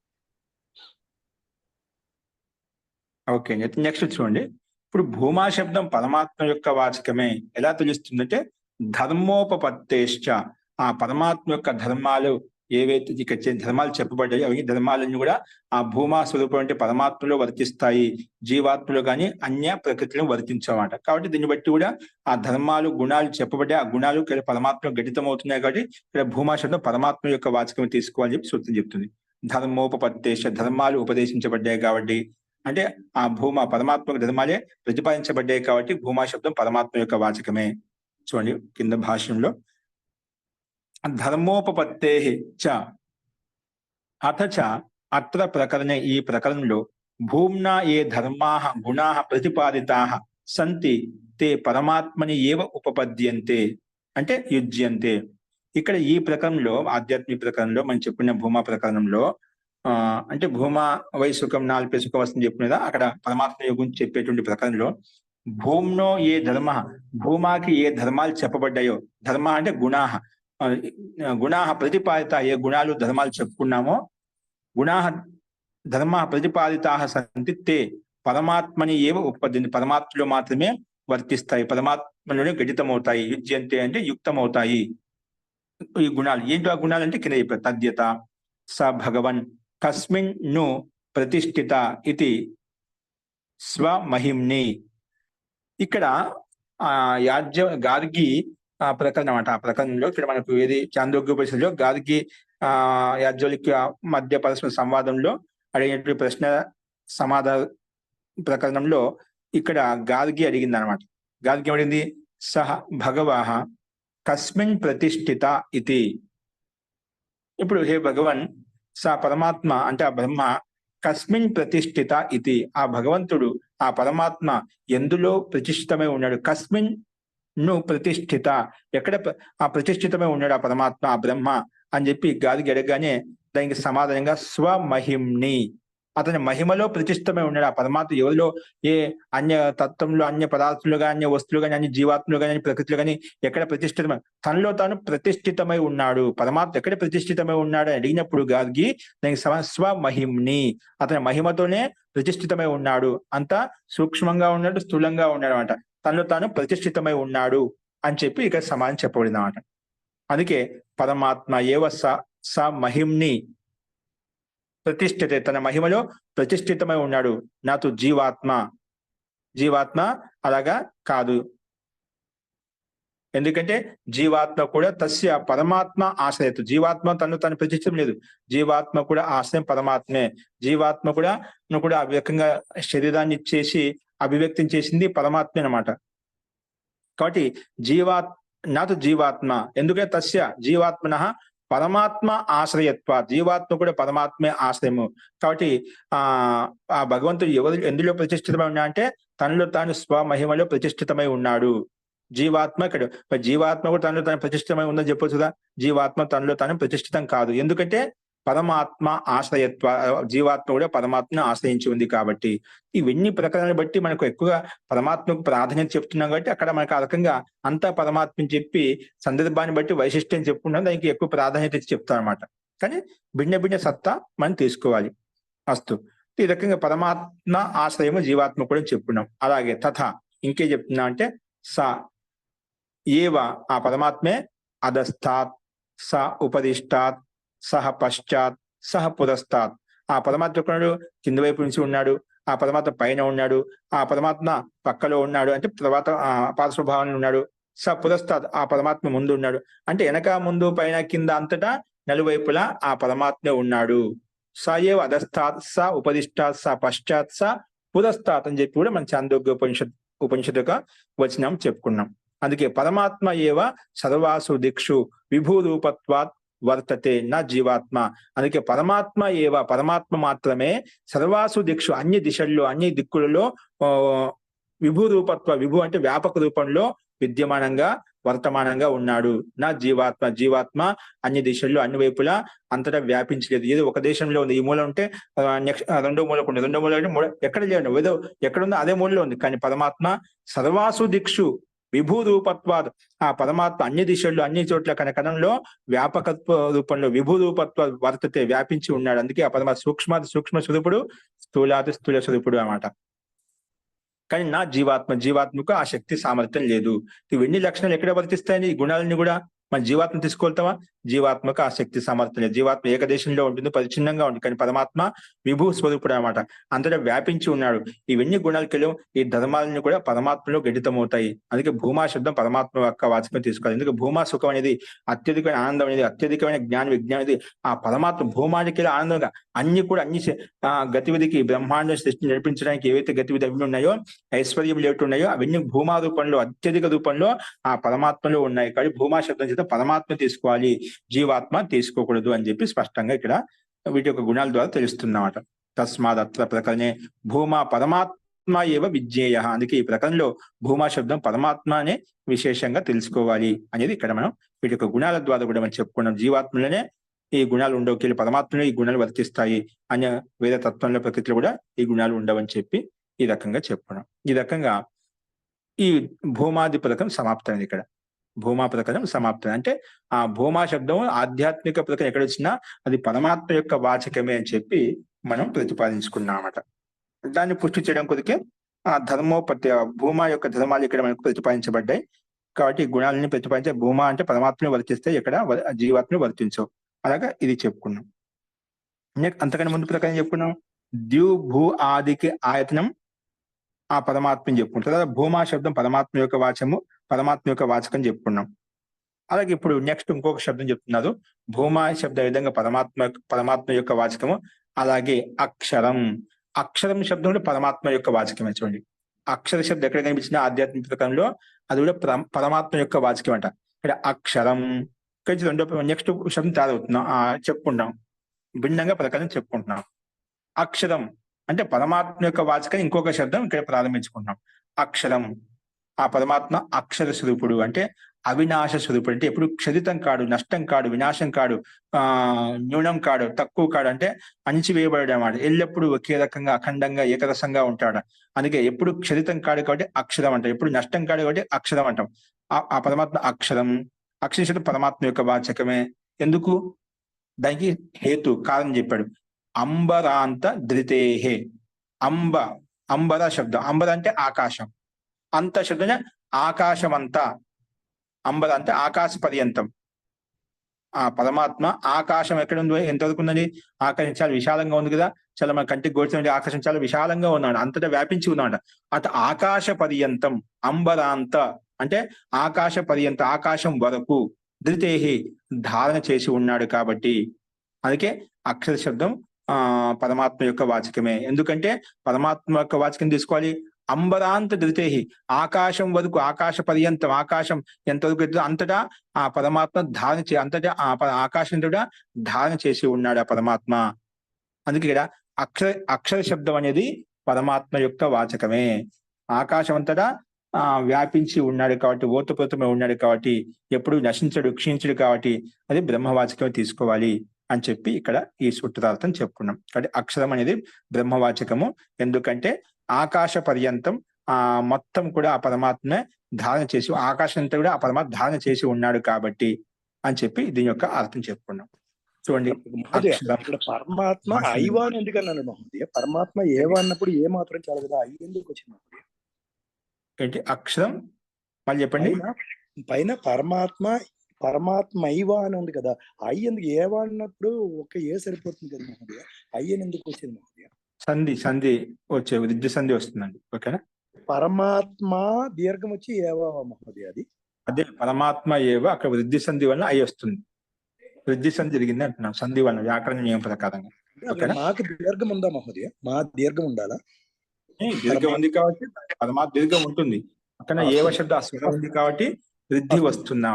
ఓకే, నెక్స్ట్ చూడండి. ఇప్పుడు భూమా శబ్దం పరమాత్మ యొక్క వాచకమే. ఎలా తెలుస్తుందంటే ధర్మోపపత్తేశ్చ, ఆ పరమాత్మ యొక్క ధర్మాలు ఏవైతే ఇక్కడ ధర్మాలు చెప్పబడ్డాయి అవి ధర్మాలన్నీ కూడా ఆ భూమా స్వరూపం అంటే పరమాత్మలో వర్తిస్తాయి, జీవాత్మలో కానీ అన్య ప్రకృతిలో వర్తించమాట. కాబట్టి దీన్ని బట్టి కూడా ఆ ధర్మాలు గుణాలు చెప్పబడ్డాయి, ఆ గుణాలు ఇక్కడ పరమాత్మ ఘటితం అవుతున్నాయి. కాబట్టి ఇక్కడ భూమా శబ్దం పరమాత్మ యొక్క వాచకం తీసుకోవాలని చెప్పి సూత్రం చెప్తుంది. ధర్మోపపత్తేశ, ధర్మాలు ఉపదేశించబడ్డాయి కాబట్టి, అంటే ఆ భూమా పరమాత్మ ధర్మాలే ప్రతిపాదించబడ్డాయి కాబట్టి భూమా శబ్దం పరమాత్మ యొక్క వాచకమే. చూడండి కింద భాష్యంలో, ధర్మోపపత్తే చ అథ చ అత్ర ప్రకరణే, ఈ ప్రకరణంలో భూమ్నా ఏ ధర్మాః గుణాః ప్రతిపాదితాః సంతి తే పరమాత్మని ఏవ ఉపపద్యంతే, అంటే యుజ్యంతే. ఇక్కడ ఈ ప్రకరణంలో, ఆధ్యాత్మిక ప్రకరణంలో మనం చెప్పిన భూమా ప్రకరణంలో అంటే భూమా వై సుఖం నాల్పే సుఖం వస్తుంది చెప్పినదా, అక్కడ పరమాత్మ గురించి చెప్పేటువంటి ప్రకరణంలో భూమ్నో ఏ ధర్మ, భూమాకి ఏ ధర్మాలు చెప్పబడ్డాయో, ధర్మ అంటే గుణాః, గుణాః ప్రతిపాదిత, ఏ గుణాలు ధర్మాలు చెప్పుకున్నామో, గుణాః ధర్మాః ప్రతిపాదితాః సంతి తే పరమాత్మని ఏవ ఉపపద్యంతి, పరమాత్మలో మాత్రమే వర్తిస్తాయి, పరమాత్మలోనే ఘటితమవుతాయి. యుజ్యంతే అంటే యుక్తమవుతాయి ఈ గుణాలు. ఏంటో ఆ గుణాలు అంటే కింద చెప్పారు. తద్యత స భగవన్ కస్మిన్ ను ప్రతిష్ఠిత ఇది స్వమహిమ్ని. ఇక్కడ గార్గి ప్రకరణం అంట. ఆ ప్రకరణంలో ఇక్కడ మనకు ఏది చాందోగ్యోపనిషత్తులో గార్గి యాజ్ఞవల్క్య మధ్య పరస్పర సంవాదంలో అడిగినటువంటి ప్రశ్న సమాధాన ప్రకరణంలో ఇక్కడ గార్గి అడిగింది అనమాట. గార్గి అడిగింది, సహ భగవః కస్మిన్ ప్రతిష్ఠిత ఇది. ఇప్పుడు హే భగవన్, స పరమాత్మ అంటే ఆ బ్రహ్మ, కస్మిన్ ప్రతిష్ఠిత ఇది, ఆ భగవంతుడు ఆ పరమాత్మ ఎందులో ప్రతిష్ఠితమై ఉన్నాడు. కస్మిన్ ను ప్రతిష్ఠిత, ఎక్కడ ఆ ప్రతిష్ఠితమై ఉన్నాడు ఆ పరమాత్మ, ఆ బ్రహ్మ అని చెప్పి గాదికి అడగగానే దానికి సమాధానంగా స్వమహిమ్ని, అతని మహిమలో ప్రతిష్ఠితమై ఉన్నాడు ఆ పరమాత్మ. ఎవరిలో, ఏ అన్య తత్వంలో, అన్య పదార్థులు కానీ, అన్య వస్తువులు కానీ, అన్య జీవాత్మలు కానీ, ప్రకృతిలో కానీ ఎక్కడ ప్రతిష్ఠితమై, తనలో తాను ప్రతిష్ఠితమై ఉన్నాడు పరమాత్మ. ఎక్కడ ప్రతిష్ఠితమై ఉన్నాడు అని అడిగినప్పుడు గార్గి దానికి స్వమహిమ్ని, అతని మహిమతోనే ప్రతిష్ఠితమై ఉన్నాడు. అంతా సూక్ష్మంగా ఉన్నాడు, స్థూలంగా ఉన్నాడు అనమాట. తనలో తాను ప్రతిష్ఠితమై ఉన్నాడు అని చెప్పి ఇక్కడ సమాధానం చెప్పబడింది అనమాట. అందుకే పరమాత్మ ఏవ స మహిమ్ని ప్రతిష్ఠితే, తన మహిమలో ప్రతిష్ఠితమై ఉన్నాడు. నాతో జీవాత్మ అలాగా కాదు. ఎందుకంటే జీవాత్మ కూడా తస్య పరమాత్మ ఆశ్రయత, జీవాత్మ తను తను ప్రతిష్ఠితం లేదు, జీవాత్మ కూడా ఆశ్రయం పరమాత్మే. జీవాత్మ కూడా ఆ రకంగా శరీరాన్ని ఇచ్చేసి అభివ్యక్తం చేసింది పరమాత్మే అన్నమాట. కాబట్టి నాతో జీవాత్మ, ఎందుకంటే తస్య జీవాత్మనః పరమాత్మ ఆశ్రయత్వ, జీవాత్మ కూడా పరమాత్మే ఆశ్రయము. కాబట్టి ఆ భగవంతుడు ఎందులో ప్రతిష్ఠితమై ఉన్నా అంటే తనలో తాను స్వమహిమలో ప్రతిష్ఠితమై ఉన్నాడు. జీవాత్మ ఇక్కడ, జీవాత్మ కూడా తనలో తాను ప్రతిష్ఠితమై ఉందని చెప్పొచ్చు కదా. జీవాత్మ తనలో తాను ప్రతిష్ఠితం కాదు, ఎందుకంటే పరమాత్మ ఆశ్రయత్వ, జీవాత్మ కూడా పరమాత్మను ఆశ్రయించి ఉంది కాబట్టి. ఇవన్నీ ప్రకరణలు బట్టి మనకు ఎక్కువగా పరమాత్మకు ప్రాధాన్యత చెప్తున్నాం కాబట్టి అక్కడ మనకు ఆ రకంగా అంతా పరమాత్మని చెప్పి సందర్భాన్ని బట్టి వైశిష్ట్యం చెప్పుకున్నాం, దానికి ఎక్కువ ప్రాధాన్యత ఇచ్చి చెప్తాం అనమాట. కానీ భిన్న సత్తా మనం తీసుకోవాలి. అస్తు, ఈ రకంగా పరమాత్మ ఆశ్రయము జీవాత్మ కూడా చెప్పుకున్నాం. అలాగే తథా ఇంకే చెప్తున్నా అంటే స ఏవ, ఆ పరమాత్మే అధస్థాత్ స ఉపదిష్టాత్ సహ పశ్చాత్ సహ పురస్తాత్, ఆ పరమాత్మ ఉన్నాడు, కింద వైపు నుంచి ఉన్నాడు, ఆ పరమాత్మ పైన ఉన్నాడు, ఆ పరమాత్మ పక్కలో ఉన్నాడు అంటే తర్వాత పార్శ్వభావంలో ఉన్నాడు. స పురస్తాత్, ఆ పరమాత్మ ముందు ఉన్నాడు అంటే వెనక ముందు పైన కింద అంతటా నలువైపులా ఆ పరమాత్మ ఉన్నాడు. స ఏవ అధస్థాత్ స ఉపదిష్టాత్ స పశ్చాత్ స పురస్తాత్ అని చెప్పి కూడా మన చాందోగ్య ఉపనిషత్తు యొక్క వచనం చెప్పుకున్నాం. అందుకే పరమాత్మ ఏవ సర్వాసు దిక్షు విభూరూపత్వాత్ వర్తతే నా జీవాత్మ. అందుకే పరమాత్మ ఏవ, పరమాత్మ మాత్రమే సర్వాసు దిక్షు, అన్ని దిశల్లో అన్ని దిక్కులలో విభూరూపత్వ, విభు అంటే వ్యాపక రూపంలో విద్యమానంగా వర్తమానంగా ఉన్నాడు. నా జీవాత్మ అన్ని దిశల్లో అన్ని వైపులా అంతటా వ్యాపించలేదు. ఏదో ఒక దేశంలో ఉంది, ఈ మూల ఉంటే నెక్స్ట్ రెండో మూలకు ఉంది, రెండో మూల ఎక్కడ లేదు, ఏదో ఎక్కడుందో అదే మూలలో ఉంది. కానీ పరమాత్మ సర్వాసు దిక్షు విభూరూపత్వాద్, ఆ పరమాత్మ అన్ని దిశల్లో అన్ని చోట్ల కనకనంలో వ్యాపకత్వ రూపంలో విభూరూపత్వ వర్తతే, వ్యాపించి ఉన్నాడు. అందుకే ఆ పరమాత్మ సూక్ష్మ స్వరూపుడు, స్థూల స్వరూపుడు అన్నమాట. కానీ నా జీవాత్మకు ఆ శక్తి సామర్థ్యం లేదు. ఇవన్నీ లక్షణాలు ఎక్కడ వర్తిస్తాయని, ఈ గుణాలని కూడా మన జీవాత్మ తీసుకోగలుగుతావా? జీవాత్మకు ఆ శక్తి సామర్థ్యం లేదు. జీవాత్మ ఏకదేశంలో ఉంటుంది, పరిచ్ఛిన్నంగా ఉంటుంది. కానీ పరమాత్మ విభూ స్వరూపుడు అనమాట, అంతటా వ్యాపించి ఉన్నాడు. ఇవన్నీ గుణాలకెళ్ళి ఈ ధర్మాలను కూడా పరమాత్మలో గడితమవుతాయి. అందుకే భూమా శబ్దం పరమాత్మ యొక్క వాచకం తీసుకోవాలి. ఎందుకంటే భూమా సుఖం అనేది, అత్యధికమైన ఆనందం అనేది, అత్యధికమైన జ్ఞాన విజ్ఞానం అనేది ఆ పరమాత్మ భూమానికి ఆనందంగా అన్ని కూడా అన్ని గతివిధికి బ్రహ్మాండ సృష్టి నడిపించడానికి ఏవైతే గతివిధి అవి ఉన్నాయో, ఐశ్వర్యం ఏమిటి ఉన్నాయో అవన్నీ భూమా రూపంలో, అత్యధిక రూపంలో ఆ పరమాత్మలో ఉన్నాయి. కానీ భూమా శబ్దం చేత పరమాత్మ తీసుకోవాలి, జీవాత్మ తీసుకోకూడదు అని చెప్పి స్పష్టంగా ఇక్కడ వీటి యొక్క గుణాల ద్వారా తెలుస్తున్నమాట. తస్మాత్ అత్ర ప్రకరణే భూమా పరమాత్మ ఏవ విజ్ఞేయ. అందుకే ఈ ప్రకరణలో భూమా శబ్దం పరమాత్మనే విశేషంగా తెలుసుకోవాలి అనేది ఇక్కడ మనం వీటి యొక్క గుణాల ద్వారా కూడా మనం చెప్పుకున్నాం. జీవాత్మలోనే ఈ గుణాలు ఉండవు, పరమాత్మలో ఈ గుణాలు వర్తిస్తాయి అనే వేద తత్వంలో ప్రకృతిలో కూడా ఈ గుణాలు ఉండవని చెప్పి ఈ రకంగా చెప్పుకున్నాం. ఈ రకంగా ఈ భూమాది పథకం సమాప్తమైంది. ఇక్కడ భూమా పథకం సమాప్తం అంటే ఆ భూమా శబ్దం ఆధ్యాత్మిక పథకం ఎక్కడ వచ్చినా అది పరమాత్మ యొక్క వాచకమే అని చెప్పి మనం ప్రతిపాదించుకున్నామట. దాన్ని పుష్టి చేయడం కొరికే ఆ ధర్మోపత్తి, భూమా యొక్క ధర్మాలు ఇక్కడ మనకు ప్రతిపాదించబడ్డాయి. కాబట్టి ఈ గుణాలని ప్రతిపాదించే భూమా అంటే పరమాత్మని వర్తిస్తే ఇక్కడ జీవాత్మని వర్తించవు. అలాగా ఇది చెప్పుకున్నాం. అంతకన్నా ముందు ప్రకారం చెప్పుకున్నాం ద్యు భూ ఆదికి ఆయతనం ఆ పరమాత్మని చెప్పుకుంటాం. తర్వాత భూమా శబ్దం పరమాత్మ యొక్క వాచము, పరమాత్మ యొక్క వాచకం చెప్పుకున్నాం. అలాగే ఇప్పుడు నెక్స్ట్ ఇంకొక శబ్దం చెప్తున్నారు. భూమా శబ్దం విధంగా పరమాత్మ యొక్క వాచకము, అలాగే అక్షరం. అక్షరం శబ్దం కూడా పరమాత్మ యొక్క వాచకమే. చూడండి, అక్షర శబ్దం ఎక్కడ కనిపించినా ఆధ్యాత్మిక ప్రకారంలో అది కూడా పరమాత్మ యొక్క వాచకం అంట. ఇక్కడ అక్షరం రెండో నెక్స్ట్ శబ్దం తయారవుతున్నాం, చెప్పుకుంటాం, భిన్నంగా ప్రకారం చెప్పుకుంటున్నాం. అక్షరం అంటే పరమాత్మ యొక్క వాచకం ఇంకొక శబ్దం ఇక్కడ ప్రారంభించుకుంటున్నాం. అక్షరం ఆ పరమాత్మ అక్షర స్వరూపుడు అంటే అవినాశ స్వరూపుడు, అంటే ఎప్పుడు క్షరితం కాడు, నష్టం కాడు, వినాశం కాడు, న్యూనం కాడు, తక్కువ కాడు, అంటే అణిచివేయబడు అన్నమాట. ఎల్లప్పుడూ ఒకే రకంగా అఖండంగా ఏకరసంగా ఉంటాడు. అందుకే ఎప్పుడు క్షరితం కాడు కాబట్టి అక్షరం అంటాం, ఎప్పుడు నష్టం కాడు కాబట్టి అక్షరం అంటాం. ఆ పరమాత్మ అక్షరం. అక్షరం పరమాత్మ యొక్క వాచకమే. ఎందుకు? దానికి హేతు కారణం చెప్పాడు. అంబరాంత ధృతేహే. అంబర శబ్దం, అంబర అంటే ఆకాశం, అంత శబ్దం ఆకాశం అంతా. అంబర అంటే ఆకాశ పర్యంతం. ఆ పరమాత్మ ఆకాశం ఎక్కడ ఉందో, ఎంతవరకు ఉందండి? ఆకాశం చాలా విశాలంగా ఉంది కదా, చాలా మన కంటికి గోచరం ఆకాశం చాలా విశాలంగా ఉన్నాడు, అంతటా వ్యాపించి ఉన్నాడు. అటు ఆకాశ పర్యంతం, అంబరాంత అంటే ఆకాశ పర్యంత, ఆకాశం వరకు, ధృతేహి ధారణ చేసి ఉన్నాడు కాబట్టి. అందుకే అక్షర శబ్దం పరమాత్మ యొక్క వాచకమే. ఎందుకంటే పరమాత్మ యొక్క వాచకం తీసుకోవాలి. అంబరాంత ధృతేహి ఆకాశం వరకు, ఆకాశ పర్యంతం, ఆకాశం ఎంతవరకు ఎత్తు అంతటా ఆ పరమాత్మ ధారణ అంతటా ఆకాశం కూడా ధారణ చేసి ఉన్నాడు ఆ పరమాత్మ. అందుకే ఇక్కడ అక్షర శబ్దం అనేది పరమాత్మ యొక్క వాచకమే. ఆకాశం అంతటా వ్యాపించి ఉన్నాడు కాబట్టి, ఓతప్రోతమే ఉన్నాడు కాబట్టి, ఎప్పుడు నశించడు, క్షీణించడు కాబట్టి అది బ్రహ్మవాచకమే తీసుకోవాలి అని చెప్పి ఇక్కడ ఈ సూత్రార్థం చెప్పుకున్నాం. కాబట్టి అక్షరం అనేది బ్రహ్మవాచకము. ఎందుకంటే ఆకాశ పర్యంతం మొత్తం కూడా ఆ పరమాత్మనే ధారణ చేసి, ఆకాశం అంతా కూడా ఆ పరమాత్మ ధారణ చేసి ఉన్నాడు కాబట్టి అని చెప్పి దీని యొక్క అర్థం చెప్పుకున్నాం. చూడండి, ఇక్కడ పరమాత్మ ఐవాన్ ఎందుకన్నాను మహోదయ? పరమాత్మ ఏవా అన్నప్పుడు ఏ మాత్రం చాలు కదా, ఐ ఎందుకు వచ్చింది? ఏంటి అక్షరం? మళ్ళీ చెప్పండి. పైన పరమాత్మ ఐవా అని ఉంది కదా, ఐ ఎందుకు? ఏవా అన్నప్పుడు ఒక ఏ సరిపోతుంది కదా మహోదయ, ఐ అని ఎందుకు వచ్చింది మహోదయ? సంధి వచ్చే వృద్ధి సంధి వస్తుందండి. ఓకేనా? పరమాత్మ దీర్ఘం వచ్చి ఏవా మహోదయ, అది అదే పరమాత్మ ఏవ, అక్కడ వృద్ధి సంధి వల్ల ఐ వస్తుంది. వృద్ధి సంధి జరిగింది అంటున్నాం, సంధి వల్ల, వ్యాకరణ నియమం ప్రకారంగా. మాకు దీర్ఘం ఉందా మహోదయ? మా దీర్ఘం ఉండాలా? దీర్ఘం ఉంది కాబట్టి పరమాత్మ దీర్ఘం ఉంటుంది. అక్కడ ఏవ శబ్ద అస్వరం ఉంది కాబట్టి వృద్ధి వస్తుందా?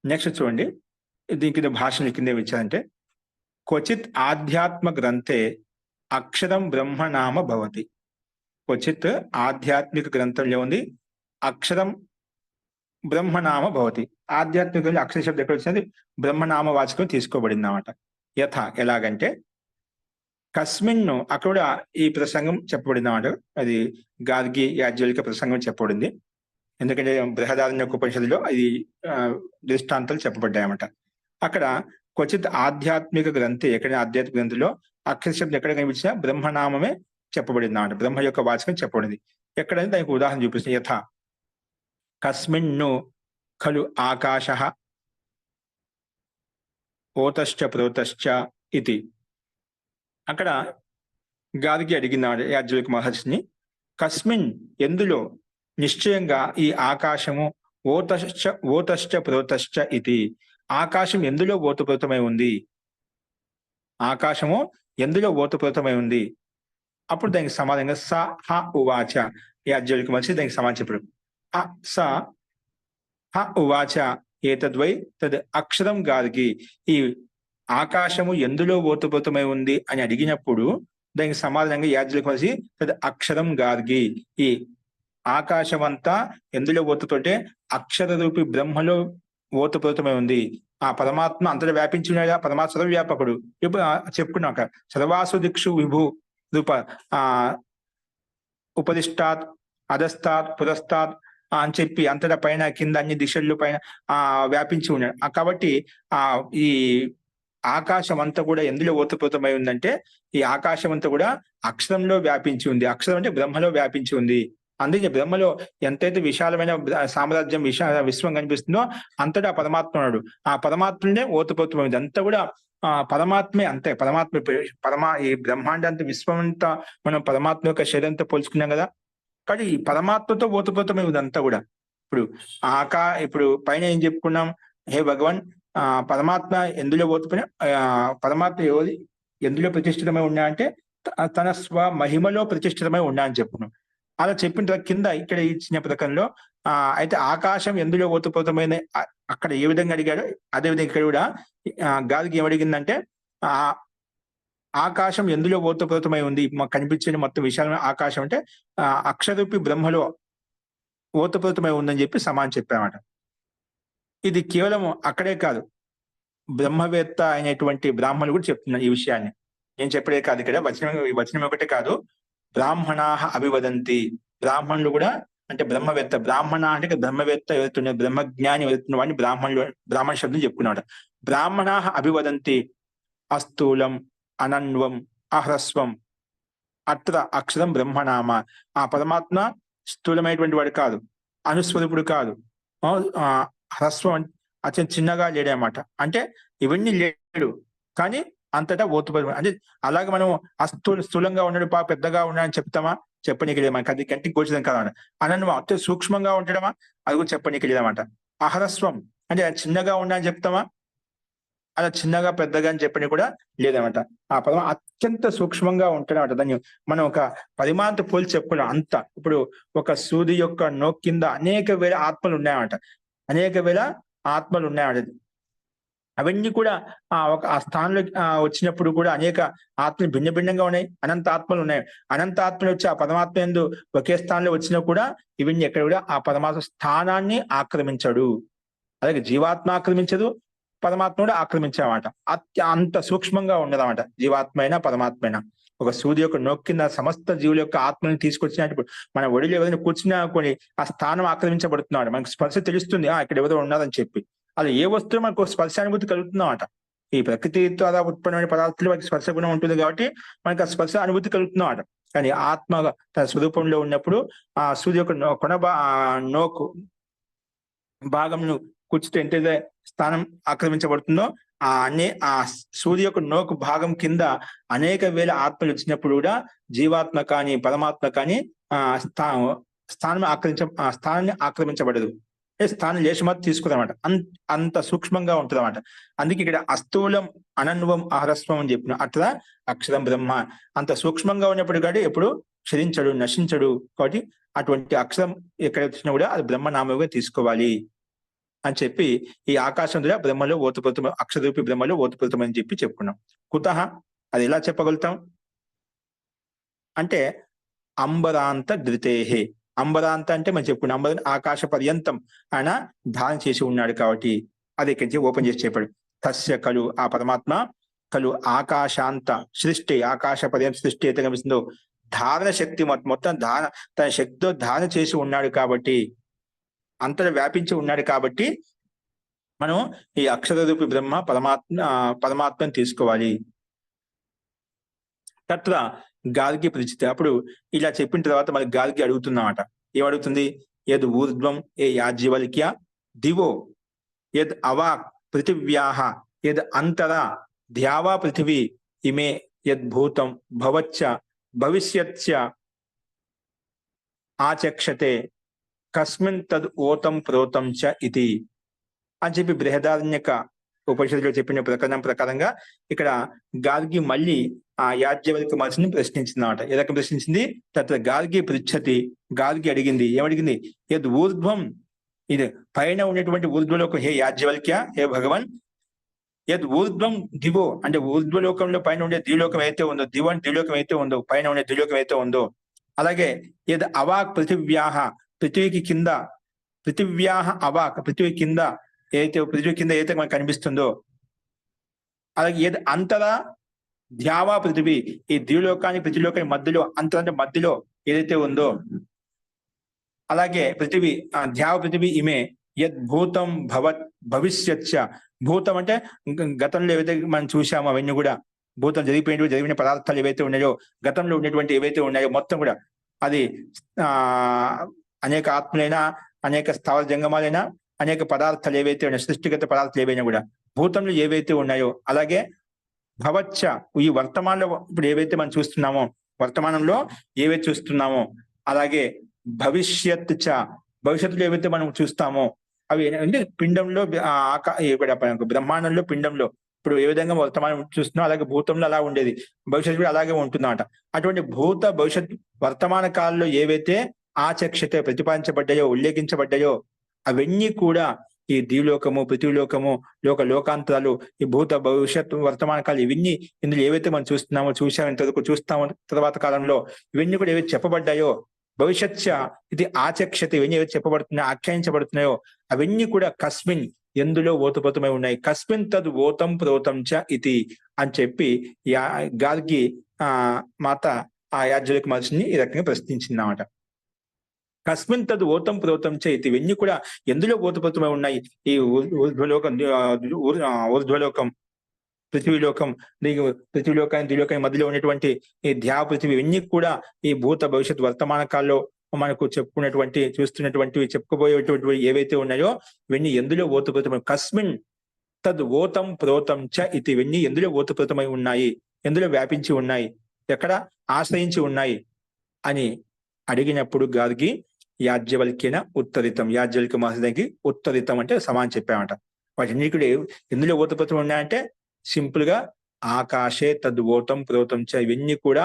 నెక్స్ట్ చూడండి, దీనికి భాషను కింద ఇచ్చారంటే క్వచిత్ ఆధ్యాత్మ గ్రంథే అక్షరం బ్రహ్మనామ భవతి. క్వచిత్ ఆధ్యాత్మిక గ్రంథంలో ఉంది అక్షరం బ్రహ్మనామ భవతి. ఆధ్యాత్మిక అక్షర శబ్దం ఎక్కడ వచ్చినది? బ్రహ్మనామ వాచకం తీసుకోబడింది అన్నమాట. యథ ఎలాగంటే కస్మిన్ను, అక్కడ ఈ ప్రసంగం చెప్పబడింది అన్నమాట. అది గార్గి యాజ్వలిక ప్రసంగం చెప్పబడింది. ఎందుకంటే బృహదారణ్య ఉపనిషత్తులో ఇది దృష్టాంతాలు చెప్పబడ్డాయన్నమాట. అక్కడ క్వచిత్ ఆధ్యాత్మిక గ్రంథి, ఎక్కడ ఆధ్యాత్మిక గ్రంథంలో అక్షర శబ్దం ఎక్కడ కనిపించినా బ్రహ్మనామమే చెప్పబడింది అన్నమాట. బ్రహ్మ యొక్క వాచకం చెప్పబడింది. ఎక్కడైనా దానికి ఉదాహరణ చూపిస్తుంది. యథా కస్మిన్ను ఖలు ఆకాశః ఓతశ్చ ప్రోతశ్చ ఇది. అక్కడ గాదికి అడిగినాడు యాజ్ఞవల్క్య మహర్షిని, కస్మిన్ ఎందులో నిశ్చయంగా ఈ ఆకాశము ఓతశ్చ ప్రోతశ్చ ఇది. ఆకాశం ఎందులో ఓతప్రోతమై ఉంది, ఆకాశము ఎందులో ఓతప్రోతమై ఉంది. అప్పుడు దానికి సమాధానంగా స హ ఉవాచ, యాజ్ఞవల్క్య మహర్షి దానికి సమాధానం చెప్పాడు. స హ ఉవాచ ఏతద్వై తద్ అక్షరం గాదికి. ఈ ఆకాశము ఎందులో ఓతప్రోతమై ఉంది అని అడిగినప్పుడు దానికి సమాధానంగా యాజ్ఞవల్క్య మహర్షి తద్ అక్షరం గార్గి, ఈ ఆకాశమంతా ఎందులో ఓతతోటే అక్షర రూపి బ్రహ్మలో ఓతప్రోతమై ఉంది. ఆ పరమాత్మ అంతటా వ్యాపించి ఉన్నాడు. పరమాత్మ సర్వవ్యాపకుడు. ఇప్పుడు చెప్పుకున్నాక సర్వాసు దిక్షు విభు రూప ఉపదిష్టాత్ అధస్తాత్ పురస్తాత్ అని చెప్పి అంతటా పైన కింద అన్ని దిశల్లో పైన వ్యాపించి ఉన్నాడు. కాబట్టి ఈ ఆకాశం అంతా కూడా ఎందులో ఓతప్రోతమై ఉందంటే ఈ ఆకాశం అంతా కూడా అక్షరంలో వ్యాపించి ఉంది. అక్షరం అంటే బ్రహ్మలో వ్యాపించి ఉంది. అందుకే బ్రహ్మలో ఎంతైతే విశాలమైన సామ్రాజ్యం విశ్వం కనిపిస్తుందో అంతటా పరమాత్మ ఉన్నాడు. ఆ పరమాత్మనే ఓతప్రోతమై ఉంది. అంతా కూడా పరమాత్మే. అంతే పరమాత్మ ఈ బ్రహ్మాండంతా విశ్వం అంతా మనం పరమాత్మ యొక్క శరీరంతో పోల్చుకున్నాం కదా. కానీ ఈ పరమాత్మతో ఓతప్రోతమై ఉంది అంతా కూడా. ఇప్పుడు పైన ఏం చెప్పుకున్నాం, హే భగవాన్ పరమాత్మ ఎందులో ఓతపోయినా పరమాత్మ ఎందులో ప్రతిష్ఠితమై ఉన్నా అంటే తన స్వ మహిమలో ప్రతిష్ఠితమై ఉన్నా అని చెప్పుకున్నాం. అలా చెప్పిన తర్వాత కింద ఇక్కడ ఇచ్చిన పథకంలో అయితే ఆకాశం ఎందులో ఓతప్రోతమైన అక్కడ ఏ విధంగా అడిగాడో అదే విధంగా ఇక్కడ కూడా గాదికి ఏమడిగిందంటే ఆకాశం ఎందులో ఓతప్రోతమై ఉంది, మాకు కనిపించే మొత్తం విశాలమైన ఆకాశం అంటే అక్షరూపి బ్రహ్మలో ఓతప్రోతమై ఉందని చెప్పి సమానం చెప్పామట. ఇది కేవలం అక్కడే కాదు, బ్రహ్మవేత్త అయినటువంటి బ్రాహ్మణులు కూడా చెప్తున్నారు ఈ విషయాన్ని. నేను చెప్పడే కాదు, ఇక్కడ వచనం ఒకటే కాదు, బ్రాహ్మణాః అభివదంతి. బ్రాహ్మణులు కూడా అంటే బ్రహ్మవేత్త, బ్రాహ్మణ అంటే బ్రహ్మవేత్త ఎవరుతున్నారు, బ్రహ్మజ్ఞాని ఎవరుతున్న వాడిని బ్రాహ్మణ శబ్దం చెప్పుకున్నాడు. బ్రాహ్మణాః అభివదంతి అస్థూలం అనన్వం అహ్రస్వం అత్ర అక్షరం బ్రహ్మనామ. ఆ పరమాత్మ స్థూలమైనటువంటి వాడు కాదు, అనుస్వరూపుడు కాదు, హ్రస్వం అత్యంత చిన్నగా లేడనమాట. అంటే ఇవన్నీ లేడు కానీ అంతటా ఓతుపడి అంటే అలాగే మనం స్థూలంగా ఉన్నాడు పెద్దగా ఉన్నాడని చెప్తామా, చెప్పనీకి లేదు. మనకి అది కంటికి గోచరం కాదన్నమాట. అనన్వం అత్యంత సూక్ష్మంగా ఉంటాడమా, అది కూడా చెప్పనీకి లేదన్నమాట. అహరస్వం అంటే చిన్నగా ఉన్నాడని చెప్తామా, అలా చిన్నగా పెద్దగా అని చెప్పని కూడా లేదనమాట. ఆ పదం అత్యంత సూక్ష్మంగా ఉంటాడనమాట. దాన్ని మనం ఒక పరిమాణంతో పోల్చి చెప్పుకున్నాం. అంత ఇప్పుడు ఒక సూది యొక్క నోక్ కింద అనేక వేల ఆత్మలు ఉన్నాయన్నమాట. అనేక వేల ఆత్మలు ఉన్నాయన్నమాట. అవన్నీ కూడా ఆ స్థానంలో వచ్చినప్పుడు కూడా అనేక ఆత్మలు భిన్న భిన్నంగా ఉన్నాయి. అనంత ఆత్మలు ఉన్నాయి. అనంత ఆత్మలు వచ్చి ఆ పరమాత్మ యందు ఒకే స్థానంలో వచ్చినా కూడా ఇవన్నీ ఎక్కడ కూడా ఆ పరమాత్మ స్థానాన్ని ఆక్రమించాడు. అలాగే జీవాత్మ ఆక్రమించదు, పరమాత్మ కూడా ఆక్రమించామట. అంత సూక్ష్మంగా ఉండదన్నమాట జీవాత్మ అయినా పరమాత్మ అయినా. ఒక సూది యొక్క నొక్కిన సమస్త జీవుల యొక్క ఆత్మని తీసుకొచ్చినప్పుడు మన ఒడిలో ఎవరైనా కూర్చున్నా కొని ఆ స్థానం ఆక్రమించబడుతున్నాడు. మనకు స్పర్శ తెలుస్తుంది, ఇక్కడ ఎవరో ఉన్నారని చెప్పి. అలా ఏ వస్తువు మనకు స్పర్శానుభూతి కలుగుతుందన్నమాట. ఈ ప్రకృతి ద్వారా ఉత్పన్నమైన పదార్థాలు మనకి స్పర్శ గుణం ఉంటుంది కాబట్టి మనకి ఆ స్పర్శ అనుభూతి కలుగుతుందన్నమాట. కానీ ఆత్మ తన స్వరూపంలో ఉన్నప్పుడు ఆ సూర్య యొక్క నోకు భాగంను కూర్చుంటే ఎంతైతే స్థానం ఆక్రమించబడుతుందో ఆ సూర్య యొక్క నోకు భాగం కింద అనేక వేల ఆత్మలు వచ్చినప్పుడు కూడా జీవాత్మ కానీ పరమాత్మ కానీ స్థానాన్ని ఆక్రమించబడదు. స్థానం లేశమాత్రం తీసుకుందన్నమాట. అంత సూక్ష్మంగా ఉంటుంది అన్నమాట. అందుకే ఇక్కడ అస్థూలం అనన్వం అహరస్వం అని చెప్పిన అట్లా అక్షరం బ్రహ్మ అంత సూక్ష్మంగా ఉన్నప్పుడు కాబట్టి ఎప్పుడు క్షరించడు, నశించడు. కాబట్టి అటువంటి అక్షరం ఎక్కడ వచ్చినా కూడా అది బ్రహ్మనామంగా తీసుకోవాలి అని చెప్పి ఈ ఆకాశం ద్వారా బ్రహ్మలో ఓతప్రోతం, అక్షరూపి బ్రహ్మలో ఓతప్రోతం అని చెప్పి చెప్పుకున్నాం. కుతః అది ఎలా చెప్పగలుగుతాం అంటే అంబరాంత ధృతేహే. అంబరాంత అంటే మనం చెప్పుకున్నాం, అంబర ఆకాశ పర్యంతం ఆయన ధారణ చేసి ఉన్నాడు కాబట్టి అది ఇక్కడి నుంచి ఓపెన్ చేసి చెప్పాడు. తస్య కలు ఆ పరమాత్మ కలు ఆకాశాంత సృష్టి, ఆకాశ పర్యంత సృష్టి అయితే కనిపిస్తుందో ధారణ శక్తి మొత్తం తన శక్తితో ధారణ చేసి ఉన్నాడు కాబట్టి, అంతటా వ్యాపించి ఉన్నాడు కాబట్టి మనం ఈ అక్షర రూపి బ్రహ్మ పరమాత్మని తీసుకోవాలి. తత్ర గార్గి పృచ్ఛతే. అప్పుడు ఇలా చెప్పిన తర్వాత మరి గార్గి అడుగుతుందన్నమాట. ఏమడుగుతుంది? యద్ ఊర్ధ్వం ఏ యాజ్ఞవల్క్య దివో యద్ అవాక్ పృథివ్యాః యద్ అంతరా ద్యావా పృథివీ ఇమే యద్ భూతం భవచ్చ భవిష్యచ్చ ఆచక్షతే కస్మిన్ తద్ ఓతం ప్రోతం చ ఇతి అని చెప్పి బృహదారణ్యక ఉపనిషత్తులో చెప్పిన ప్రకారంగా ఇక్కడ గార్గి మళ్ళీ ఆ యాజ్ఞవల్క్య మహర్షిని ప్రశ్నించిందన్నమాట. ఏ రకంగా ప్రశ్నించింది? తత్ర గార్గి పృచ్ఛతి. గార్గి అడిగింది, ఏమడిగింది? యద్ ఊర్ధ్వం, ఇది పైన ఉన్నటువంటి ఊర్ధ్వలోకం, హే యాజ్ఞవల్క్య, హే భగవాన్, యద్ ఊర్ధ్వం దివో అంటే ఊర్ధ్వలోకంలో పైన ఉండే ద్విలోకం అయితే ఉందో, దివో అంటే ద్విలోకం అయితే ఉందో, పైన ఉండే ద్విలోకం అయితే ఉందో, అలాగే యద్ అవాక్ పృథివ్యాః పృథివీకి కింద, పృథివ్యాః అవాక్ పృథివీ కింద ఏదైతే, పృథివీ కింద ఏదైతే మనకు కనిపిస్తుందో, అలాగే యద్ అంతరా ద్యావా పృథివీ ఈ ద్విలోకానికి పృథిలోకానికి మధ్యలో, అంతర అంటే మధ్యలో ఏదైతే ఉందో, అలాగే పృథివీ ద్యావ పృథివీ ఇమే యద్ భూతం భవత్ భవిష్యచ్చ. భూతం అంటే గతంలో ఏవైతే మనం చూసామో అవన్నీ కూడా, భూతం జరిగిన పదార్థాలు ఏవైతే ఉన్నాయో, గతంలో ఉన్నటువంటి ఏవైతే ఉన్నాయో మొత్తం కూడా, అది అనేక ఆత్మలైనా, అనేక స్థావర జంగమాలైనా, అనేక పదార్థాలు ఏవైతే ఉన్నాయో, సృష్టిగత పదార్థాలు ఏవైనా కూడా భూతంలో ఏవైతే ఉన్నాయో, అలాగే భవచ్చ ఈ వర్తమానంలో ఇప్పుడు ఏవైతే మనం చూస్తున్నామో, వర్తమానంలో ఏవైతే చూస్తున్నామో, అలాగే భవిష్యత్ చ భవిష్యత్తులో ఏవైతే మనం చూస్తామో అవి అంటే పిండంలో బ్రహ్మాండంలో పిండంలో ఇప్పుడు ఏ విధంగా వర్తమానం చూస్తున్నాం అలాగే భూతంలో అలా ఉండేది, భవిష్యత్తు కూడా అలాగే ఉంటుందన్నమాట. అటువంటి భూత భవిష్యత్ వర్తమాన కాలంలో ఏవైతే ఆచక్షతే ప్రతిపాదించబడ్డాయో, ఉల్లేఖించబడ్డాయో అవన్నీ కూడా ఈ ద్విలోకము, పృథ్వీలోకము, లోకాంతరాలు, ఈ భూత భవిష్యత్తు వర్తమాన కాలం ఇవన్నీ ఇందులో ఏవైతే మనం చూస్తున్నామో, చూసాము ఇంతవరకు చూస్తామో తర్వాత కాలంలో ఇవన్నీ కూడా ఏవైతే చెప్పబడ్డాయో, భవిష్యచ్చ ఇది ఆచక్షత ఇవన్నీ ఏవైతే చెప్పబడుతున్నాయో, ఆఖ్యానించబడుతున్నాయో అవన్నీ కూడా కస్మిన్ ఎందులో ఓతప్రోతమై ఉన్నాయి. కస్మిన్ తద్ ఓతం ప్రోతం చ ఇతి అని చెప్పి గార్గి మాత ఆ యాజ్ఞవల్క్య మహర్షిని ఈ రకంగా ప్రశ్నించిందన్నమాట. కస్మిన్ తద్ ఓతం ప్రోతం చ ఇతి ఇవన్నీ కూడా ఎందులో ఓతప్రోతమై ఉన్నాయి. ఈ ఊర్ధ్వలోకం, ఊర్ధ్వలోకం, పృథ్వీలోకం, పృథ్వీలోకాన్ని ద్విలోకాన్ని మధ్యలో ఉన్నటువంటి ఈ ద్యావ పృథివీ ఇవన్నీ కూడా ఈ భూత భవిష్యత్ వర్తమాన కాలంలో మనకు చెప్పుకున్నటువంటి, చూస్తున్నటువంటివి, చెప్పుకోబోయేటువంటి ఏవైతే ఉన్నాయో ఇవన్నీ ఎందులో ఓతప్రోతమై, కస్మిన్ తద్ ఓతం ప్రోతం చ ఇతి ఇవన్నీ ఎందులో ఓతప్రోతమై ఉన్నాయి, ఎందులో వ్యాపించి ఉన్నాయి, ఎక్కడ ఆశ్రయించి ఉన్నాయి అని అడిగినప్పుడు గార్గి యాజ్ఞవల్క్యేన ఉత్తరితం, యాజ్ఞవల్క్య మహర్షికి ఉత్తరితం అంటే సమానం చెప్పామట. వాటిని కూడా ఎందులో ఓతప్రోతం ఉన్నాయంటే సింపుల్ గా ఆకాశే తద్ ఓతం ప్రోతం చ ఇవన్నీ కూడా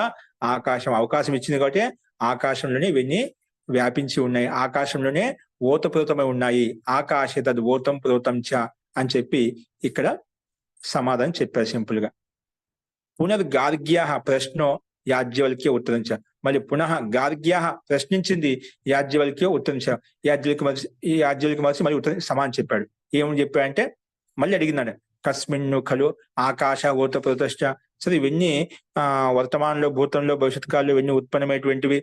ఆకాశం అవకాశం ఇచ్చింది కాబట్టి ఆకాశంలోనే ఇవన్నీ వ్యాపించి ఉన్నాయి, ఆకాశంలోనే ఓతప్రోతమై ఉన్నాయి. ఆకాశే తద్ ఓతం ప్రోతం చ అని చెప్పి ఇక్కడ సమాధానం చెప్పారు సింపుల్ గా. పునర్గార్గ్య ప్రశ్నో యాజ్ఞవల్క్య ఉత్తరించ. మళ్ళీ పునః గార్గ్య ప్రశ్నించింది, యాజ్ఞవల్క్య ఉత్తరించ. యాజ్ఞవల్క్య మహర్షి మళ్ళీ సమానం చెప్పాడు. ఏమని చెప్పాడంటే మళ్ళీ అడిగినాడు, కస్మిన్ను ఖలు ఆకాశ ఓతప్రోతశ్చ. సరే ఇవన్నీ వర్తమానంలో, భూతంలో, భవిష్యత్ కాలంలో ఇవన్నీ ఉత్పన్నమైనటువంటివి,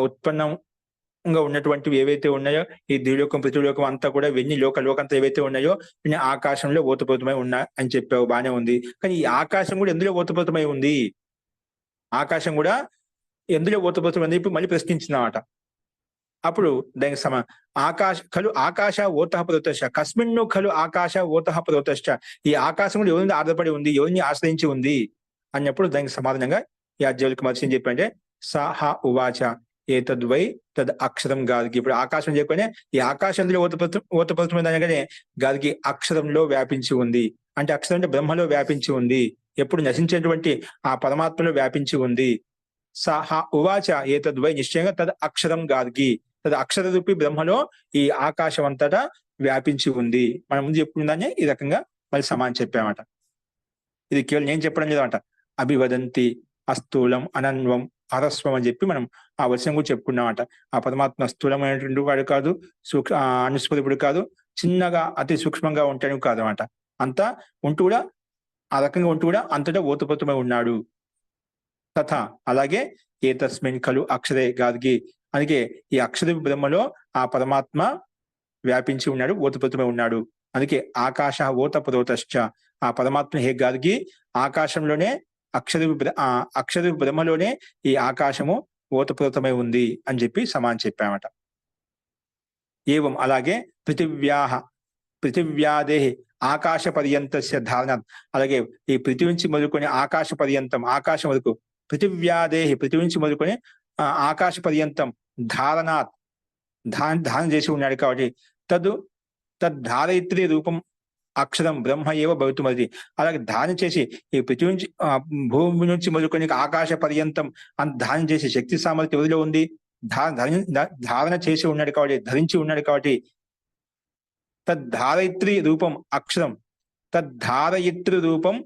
ఉత్పన్నంగా ఉన్నటువంటివి ఏవైతే ఉన్నాయో ఈ ద్విలోకం, పృథ్వీలోకం అంతా కూడా ఇవన్నీ లోకంతా ఏవైతే ఉన్నాయో ఇవన్నీ ఆకాశంలో ఓతప్రోతమై ఉన్నాయి అని చెప్పావు, బానే ఉంది. కానీ ఈ ఆకాశం కూడా ఎందులో ఓతప్రోతమై ఉంది, ఆకాశం కూడా ఎందులో ఓతప్రోతమై ఉంది ఇప్పుడు మళ్ళీ ప్రశ్నించిందన్నమాట. అప్పుడు దానికి ఆకాశ ఓతః ప్రోతశ్చ. కస్మిన్ను ఖలు ఆకాశ ఓతః ప్రోతశ్చ. ఈ ఆకాశం కూడా ఎవరిని ఆధారపడి ఉంది, ఎవరిని ఆశ్రయించి ఉంది అన్నప్పుడు దానికి సమాధానంగా యాజ్ఞవల్క్య మహర్షి ఏం చెప్పంటే సహ ఉవాచ ఏతద్వై తద్ అక్షరం గార్గి. ఇప్పుడు ఆకాశం చెప్పగానే ఈ ఆకాశంలో ఓతప్రోతమైన అనగానే గార్గి అక్షరంలో వ్యాపించి ఉంది అంటే, అక్షరం అంటే బ్రహ్మలో వ్యాపించి ఉంది, ఎప్పుడు నశించేటువంటి ఆ పరమాత్మలో వ్యాపించి ఉంది. సహ ఉవాచ ఏతద్వై నిశ్చయంగా తద్ అక్షరం గార్గి, తద్ అక్షర రూపి బ్రహ్మలో ఈ ఆకాశం అంతటా వ్యాపించి ఉంది. మనం ముందు చెప్పుకుందాన్ని ఈ రకంగా మళ్ళీ సమానం చెప్పామట. ఇది కేవలం నేను చెప్పడం లేదన్నమాట. అభివదంతి అస్థూలం అనన్వం అరస్వం అని చెప్పి మనం ఆ వర్షం కూడా చెప్పుకున్నామట. ఆ పరమాత్మ స్థూలమైనటువంటి వాడు కాదు, అనుస్మృతుడు కాదు, చిన్నగా అతి సూక్ష్మంగా ఉంటాడు కాదు అనమాట. అంతా ఉంటూ కూడా ఆ రకంగా ఉంటూ కూడా అంతటా ఓతప్రోతమై ఉన్నాడు. తథా అలాగే ఏతస్మిన్ ఖలు అక్షరే గార్గి. అందుకే ఈ అక్షర బ్రహ్మలో ఆ పరమాత్మ వ్యాపించి ఉన్నాడు, ఓతప్రోతమై ఉన్నాడు. అందుకే ఆకాశ ఓతప్రోతశ్చ. ఆ పరమాత్మ హే గార్గి ఆకాశంలోనే అక్షర బ్రహ్మలోనే ఈ ఆకాశము ఓతప్రోతమై ఉంది అని చెప్పి సమానం చెప్పామట. ఏవం అలాగే పృథివ్యాదే ఆకాశ పర్యంతస్య ధారణాత్, అలాగే ఈ పృథివీ నుంచి మొదలుకొని ఆకాశ పర్యంతం, ఆకాశం వరకు పృథివ్యాదే, పృథివీ నుంచి మొదలుకొని ఆకాశ పర్యంతం ధారణాత్ ధారణ చేసి ఉన్నాడు కాబట్టి తద్ధారయిత్రి రూపం అక్షరం బ్రహ్మ ఏవ భవితుమది. అలాగే ధారణ చేసి ఈ పృథివీ నుంచి భూమి నుంచి మొదలుకొని ఆకాశ పర్యంతం అని ధారణ చేసి శక్తి సామర్థ్యం ఎవరిలో ఉంది? ధారణ చేసి ఉన్నాడు కాబట్టి, ధరించి ఉన్నాడు కాబట్టి తద్ధారయిత్రి రూపం అక్షరం, తద్ధారయిత్రి రూపం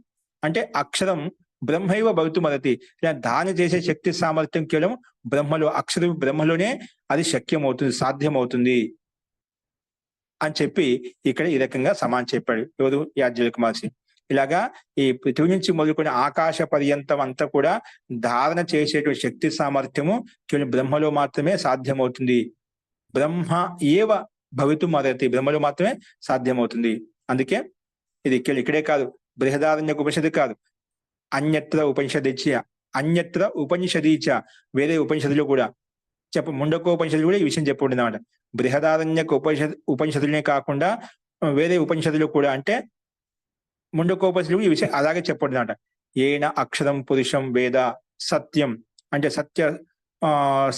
అంటే అక్షరం బ్రహ్మైవ భవితుమరతి. ఇలా ధారణ చేసే శక్తి సామర్థ్యం కేవలం బ్రహ్మలో, అక్షర బ్రహ్మలోనే అది శక్యమవుతుంది, సాధ్యమవుతుంది అని చెప్పి ఇక్కడ ఈ రకంగా సమానం చెప్పాడు. ఎవరు? యాజ్ఞవల్క్య మహర్షి. ఇలాగా ఈ పృథివీ నుంచి మొదలుకొని ఆకాశ పర్యంతం అంతా కూడా ధారణ చేసేటువంటి శక్తి సామర్థ్యము కేవలం బ్రహ్మలో మాత్రమే సాధ్యమవుతుంది. బ్రహ్మ ఏవ భవితుం అర్హతి, బ్రహ్మలో మాత్రమే సాధ్యమవుతుంది. అందుకే ఇది ఇక్కడే కాదు, బృహదారణ్యక ఉపనిషత్తు కాదు, అన్యత్ర ఉపనిషదీచ వేరే ఉపనిషత్తులు కూడా ముండకోపనిషత్తులు కూడా ఈ విషయం చెప్పబడింది అన్నమాట. బృహదారణ్యక ఉపనిషత్తులనే కాకుండా వేరే ఉపనిషత్తులు కూడా, అంటే ముండకోపనిషత్తులు ఈ విషయం అలాగే చెప్పబడింది అన్నమాట. ఏన అక్షరం పురుషం వేద సత్యం, అంటే సత్య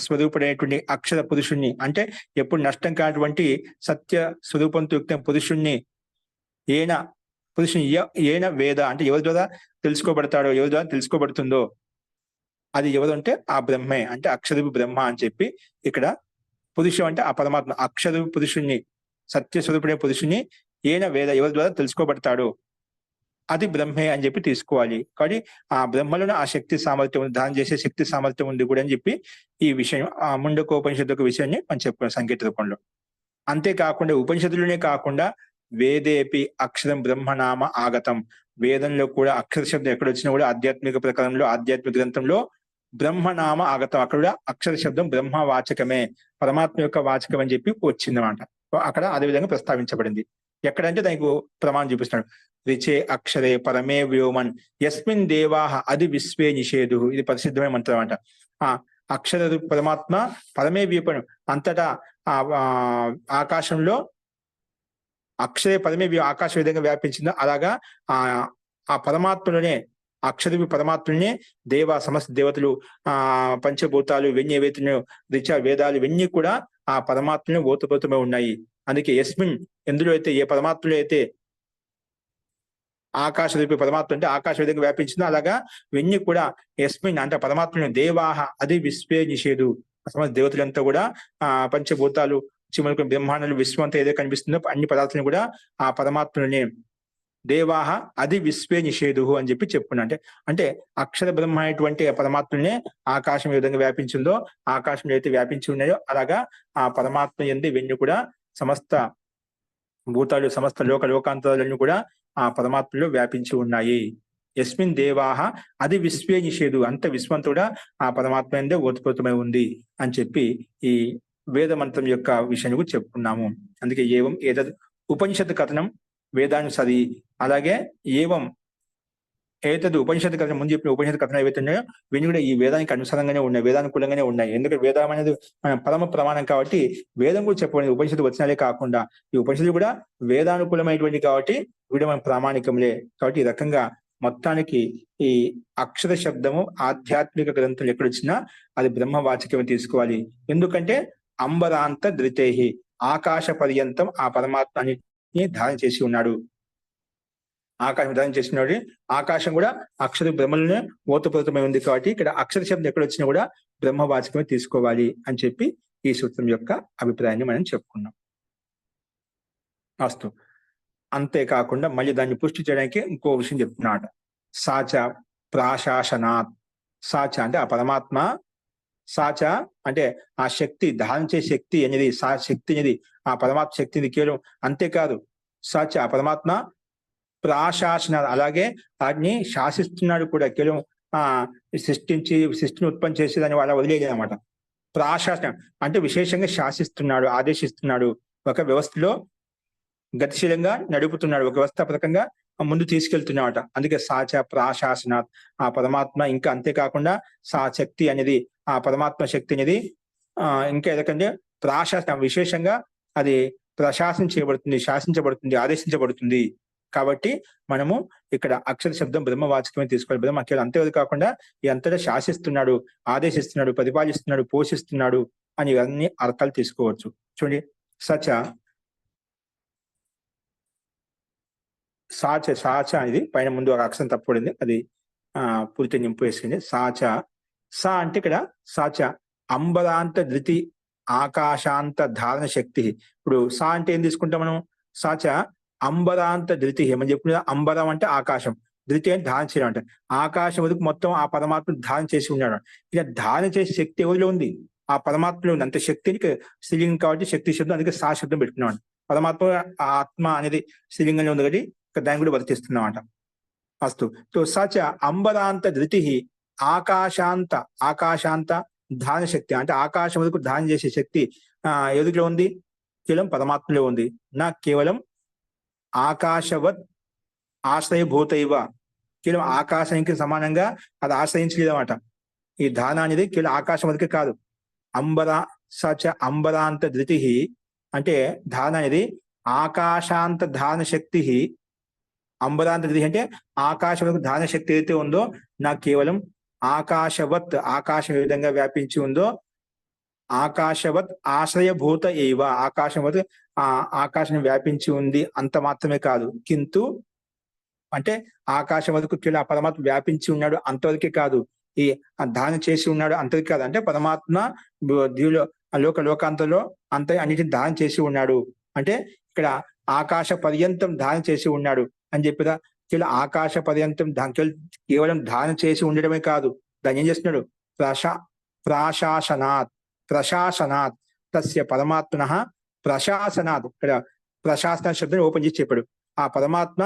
స్వరూపుడైనటువంటి అక్షర పురుషుణ్ణి, అంటే ఎప్పుడు నష్టం కానటువంటి సత్య స్వరూపంతో యుక్త పురుషుణ్ణి, ఏన వేద అంటే ఎవరి ద్వారా తెలుసుకోబడతాడో, ఎవరి ద్వారా తెలుసుకోబడుతుందో అది ఎవరు అంటే ఆ బ్రహ్మే, అంటే అక్షరపు బ్రహ్మ అని చెప్పి ఇక్కడ పురుషం అంటే ఆ పరమాత్మ, అక్షరపు పురుషుణ్ణి, సత్య స్వరూపుడైన పురుషుణ్ణి ఏన వేద ఎవరి ద్వారా తెలుసుకోబడతాడో అది బ్రహ్మే అని చెప్పి తీసుకోవాలి. కాబట్టి ఆ బ్రహ్మలోనే ఆ శక్తి సామర్థ్యం ఉంది, దానం చేసే శక్తి సామర్థ్యం ఉంది కూడా అని చెప్పి ఈ విషయం ఆ ముండకోపనిషత్తు యొక్క విషయాన్ని మనం చెప్పుకున్నాం సంకేత రూపంలో. అంతేకాకుండా ఉపనిషత్తులనే కాకుండా వేదేపి అక్షరం బ్రహ్మనామ ఆగతం, వేదంలో కూడా అక్షర శబ్దం ఎక్కడ వచ్చినా కూడా ఆధ్యాత్మిక ప్రకారంలో, ఆధ్యాత్మిక గ్రంథంలో బ్రహ్మనామ ఆగతం, అక్కడ కూడా అక్షర శబ్దం బ్రహ్మ వాచకమే, పరమాత్మ యొక్క వాచకం అని చెప్పి వచ్చిందన్నమాట. అక్కడ అదే విధంగా ప్రస్తావించబడింది. ఎక్కడంటే దానికి ప్రమాణం చూపిస్తున్నాడు. రిచే అక్షరే పరమే వ్యోమన్ యస్మిన్ దేవాహ అది విశ్వే నిషేధు, ఇది ప్రసిద్ధమైన మంత్రం అంట. ఆ అక్షర పరమాత్మ పరమే వ్యూపను, అంతటా ఆకాశంలో అక్షరే పరమే ఆకాశ విధంగా వ్యాపించిందో అలాగా ఆ పరమాత్మలోనే, అక్షర పరమాత్మనే సమస్త దేవతలు, పంచభూతాలు ఇవన్నీ ఏవైతున్నాయో, రిచ వేదాలు ఇవన్నీ కూడా ఆ పరమాత్మనే ఓతప్రోతమై ఉన్నాయి. అందుకే యస్మిన్, ఎందులో అయితే, ఏ పరమాత్మలో అయితే ఆకాశ రూపి పరమాత్మ అంటే ఆకాశ విధంగా వ్యాపించిందో అలాగా ఇవన్నీ కూడా యస్మిన్ అంటే పరమాత్మని దేవాహ అది విశ్వే నిషేధు, సమస్త దేవతలంతా కూడా పంచభూతాలు చిమలకు బ్రహ్మాండాలు విశ్వం అంతా ఏదో కనిపిస్తుందో అన్ని పదార్థాలను కూడా ఆ పరమాత్మని దేవాహ అది విశ్వే నిషేధు అని చెప్పి చెప్పుకున్నా. అంటే అక్షర బ్రహ్మ అనేటువంటి పరమాత్మనే ఆకాశం ఏ విధంగా వ్యాపించిందో, ఆకాశంలో అయితే వ్యాపించి ఉన్నాయో అలాగా ఆ పరమాత్మ యందు ఇవన్నీ కూడా సమస్త భూతాలు, సమస్త లోకాంతరాలన్నీ కూడా ఆ పరమాత్మలో వ్యాపించి ఉన్నాయి. యస్మిన్ దేవాహ అది విశ్వే నిషేధు, అంత విశ్వంతో కూడా ఆ పరమాత్మ యందే ఓతప్రోతమై ఉంది అని చెప్పి ఈ వేద మంత్రం యొక్క విషయాన్ని కూడా చెప్పుకున్నాము. అందుకే ఏవం ఏదద్ ఉపనిషత్ కథనం వేదానుసరి, అలాగే ఏవం ఏతది ఉపనిషత్ కథనం, ముందు చెప్పిన ఉపనిషత్ కథనం ఏవైతే ఉన్నాయో ఇవన్నీ కూడా ఈ వేదానికి అనుసారంగానే ఉన్నాయి, వేదానుకూలంగానే ఉన్నాయి. ఎందుకంటే వేదం అనేది పరమ ప్రమాణం కాబట్టి వేదం కూడా చెప్పబడింది. ఉపనిషత్తు వచనాలే కాకుండా ఈ ఉపనిషత్తులు కూడా వేదానుకూలమైనటువంటి కాబట్టి వీడు మన ప్రామాణికంలే. కాబట్టి ఈ రకంగా మొత్తానికి ఈ అక్షర శబ్దము ఆధ్యాత్మిక గ్రంథాలు ఎక్కడొచ్చినా అది బ్రహ్మవాచకమే తీసుకోవాలి. ఎందుకంటే అంబరాంత ధృతేహి, ఆకాశ పర్యంతం ఆ పరమాత్మని ధారణ చేసి ఉన్నాడు, ఆకాశం ధారణ చేసినాడు. ఆకాశం కూడా అక్షర బ్రహ్మలోనే ఓతప్రోతమై ఉంది కాబట్టి ఇక్కడ అక్షర శబ్దం ఎక్కడ వచ్చినా కూడా బ్రహ్మవాచకమే తీసుకోవాలి అని చెప్పి ఈ సూత్రం యొక్క అభిప్రాయాన్ని మనం చెప్పుకున్నాం. అస్తు. అంతేకాకుండా మళ్ళీ దాన్ని పుష్టి చేయడానికి ఇంకో విషయం చెప్తున్నాడు. సాచ ప్రాశాసనాత్, సాచ అంటే ఆ పరమాత్మ, సాచ అంటే ఆ శక్తి, ధారించే శక్తి అనేది, శక్తి అనేది ఆ పరమాత్మ శక్తిని కేవలం అంతేకాదు, సాచ ఆ పరమాత్మ ప్రాశాసన అలాగే వాటిని శాసిస్తున్నాడు కూడా, కేవలం సృష్టిని ఉత్పత్తి చేసి దాన్ని వాళ్ళ వదిలేదు అనమాట. ప్రాశాసన అంటే విశేషంగా శాసిస్తున్నాడు, ఆదేశిస్తున్నాడు, ఒక వ్యవస్థలో గతిశీలంగా నడుపుతున్నాడు, ఒక వ్యవస్థాపకంగా ముందు తీసుకెళ్తున్నామట. అందుకే సాచ ప్రాశాసనాత్, ఆ పరమాత్మ ఇంకా అంతేకాకుండా సా శక్తి అనేది, ఆ పరమాత్మ శక్తి అనేది ఇంకా ఎందుకంటే ప్రాశాసన విశేషంగా అది ప్రశాసన చేయబడుతుంది, శాసించబడుతుంది, ఆదేశించబడుతుంది. కాబట్టి మనము ఇక్కడ అక్షర శబ్దం బ్రహ్మవాచకమే తీసుకోవాలి. బ్రహ్మ కేవలం అంతే కాకుండా ఈ అంతటా శాసిస్తున్నాడు, ఆదేశిస్తున్నాడు, పరిపాలిస్తున్నాడు, పోషిస్తున్నాడు అని ఇవన్నీ అర్థాలు తీసుకోవచ్చు. చూడండి, సచ సాచ సాచ అనేది పైన ముందు ఒక అక్షరం తప్పబడింది, అది పూర్తి నింపు వేసింది. సాచ సా అంటే ఇక్కడ సాచ అంబరాంత ధృతి ఆకాశాంత ధారణ శక్తి. ఇప్పుడు సా అంటే ఏం తీసుకుంటాం మనం? సాచ అంబరాంత ధృతి. మనం చెప్పుకున్న అంబరం అంటే ఆకాశం, ధృతి అంటే ధారణ చేయడం అంటే ఆకాశం వరకు మొత్తం ఆ పరమాత్మ ధారణ చేసి ఉన్నాడు. ఇక ధారణ చేసే శక్తి ఎవరిలో ఉంది? ఆ పరమాత్మలో ఉంది. అంత శక్తికి స్త్రీలింగం కాబట్టి శక్తి శబ్దం, అందుకే సా శబ్దం పెట్టుకున్నాం. పరమాత్మ ఆత్మ అనేది స్త్రీలింగంలో ఉంది కాబట్టి దాన్ని కూడా వర్తిస్తున్నాం అంట. అస్తు తో సచ అంబరాంత ధృతి ఆకాశాంత ఆకాశాంత ధారణ శక్తి అంటే ఆకాశం వరకు ధారణ చేసే శక్తి ఎదుగులో ఉంది? కేవలం పరమాత్మలో ఉంది. నా కేవలం ఆకాశవత్ ఆశ్రయభూతైవ, కేవలం ఆకాశానికి సమానంగా అది ఆశ్రయించలేదన్నమాట. ఈ ధారణ అనేది కేవలం ఆకాశం వరకే కాదు. అంబరా సచ అంబరాంత ధృతి అంటే ధారణ అనేది ఆకాశాంత ధారణ శక్తి. అంబరాంత ధృతి అంటే ఆకాశం వరకు ధారణ శక్తి ఏదైతే ఉందో నాకు కేవలం ఆకాశవత్, ఆకాశం ఏ విధంగా వ్యాపించి ఉందో ఆకాశవత్ ఆశ్రయభూత ఏవ, ఆకాశవత్ ఆకాశం వ్యాపించి ఉంది అంత మాత్రమే కాదు. కింటు అంటే ఆకాశం వరకు కేవలం ఆ పరమాత్మ వ్యాపించి ఉన్నాడు అంతవరకే కాదు, ఈ ధారణ చేసి ఉన్నాడు అంతవరకు కాదు. అంటే పరమాత్మ దీనిలో లోకాంతంలో అంత అన్నిటిని ధారణ చేసి ఉన్నాడు అంటే ఇక్కడ ఆకాశ పర్యంతం ధారణ చేసి ఉన్నాడు అని చెప్పిదా. కేవలం ఆకాశ పర్యంతం కేవలం ధారణ చేసి ఉండడమే కాదు, దాన్ని ఏం చేస్తున్నాడు? ప్రాశాసనాత్ ప్రశాసనాత్ తస్య పరమాత్మన ప్రశాసనాత్. ఇక్కడ ప్రశాసన శబ్దం ఓపెన్ చేసి చెప్పాడు. ఆ పరమాత్మ